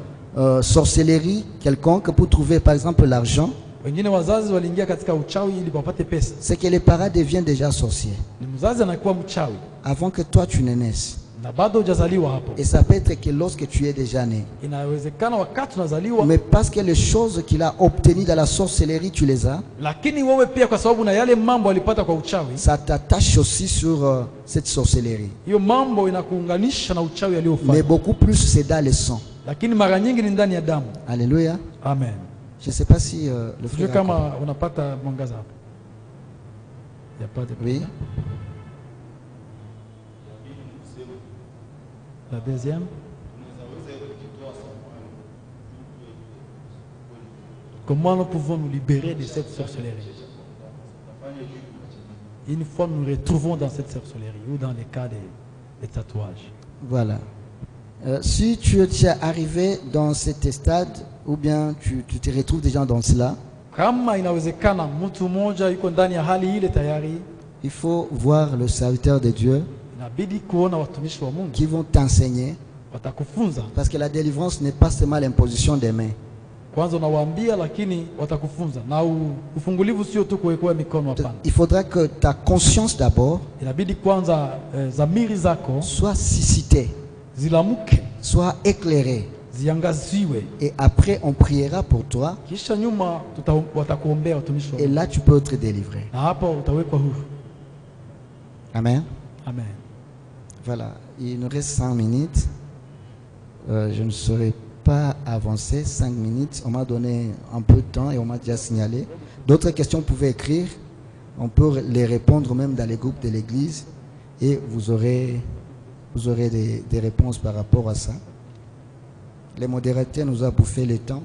sorcellerie quelconque pour trouver par exemple l'argent. Wengine wazazi waliingia katika uchawi ili wapate pesa. C'est que les parents deviennent déjà sorciers Ni mzazi anakuwa mchawi avant que toi tu ne naisses. na bado hujazaliwa hapo. Et ça peut être que lorsque tu es déjà né. Inawezekana wakati unazaliwa, Mais parce que les choses qu'il a obtenues dans la sorcellerie, tu les as, lakini wewe pia kwa sababu na yale mambo alipata kwa uchawi, ça t'attache aussi sur cette sorcellerie. hiyo mambo inakuunganisha na uchawi Mais aliofanya. beaucoup plus c'est dans le sang. Lakini mara nyingi ni ndani ya damu. Alléluia. Amen. Je ne sais pas si le Sijui frère... kama unapata mwangaza hapo. Yapate. Oui. La deuxième. Comment nous pouvons nous libérer de cette sorcellerie? Une fois, nous nous retrouvons dans cette sorcellerie ou dans les cas des tatouages. Voilà. Si tu es arrivé dans cet stade, ou bien tu te retrouves déjà dans cela, Kama inawezekana mtu mmoja yuko ndani ya hali ile tayari, il faut voir le serviteur de Dieu inabidi kuona watumishi wa Mungu qui vont t'enseigner, watakufunza. parce que la délivrance n'est pas seulement l'imposition des mains. Kwanza unawaambia, lakini watakufunza. Na ufungulivu sio tu kuwekewa mikono, hapana. Il faudra que ta conscience d'abord Inabidi kwanza dhamiri zako soit suscitée, zilamuke, soit éclairée. ziangaziwe, Et après, on priera pour toi. kisha nyuma watakuombea watumishi wa Et Mungu. là, tu peux être délivré. Na hapo utawekwa huru. Amen. Amen. Voilà. Il nous reste 5 minutes. Je ne saurais pas avancer. 5 minutes. On m'a donné un peu de temps et on m'a déjà signalé. D'autres questions, vous pouvez écrire. On peut les répondre même dans les groupes de l'église. Et vous aurez des réponses par rapport à ça. Les modérateurs nous ont bouffé le temps.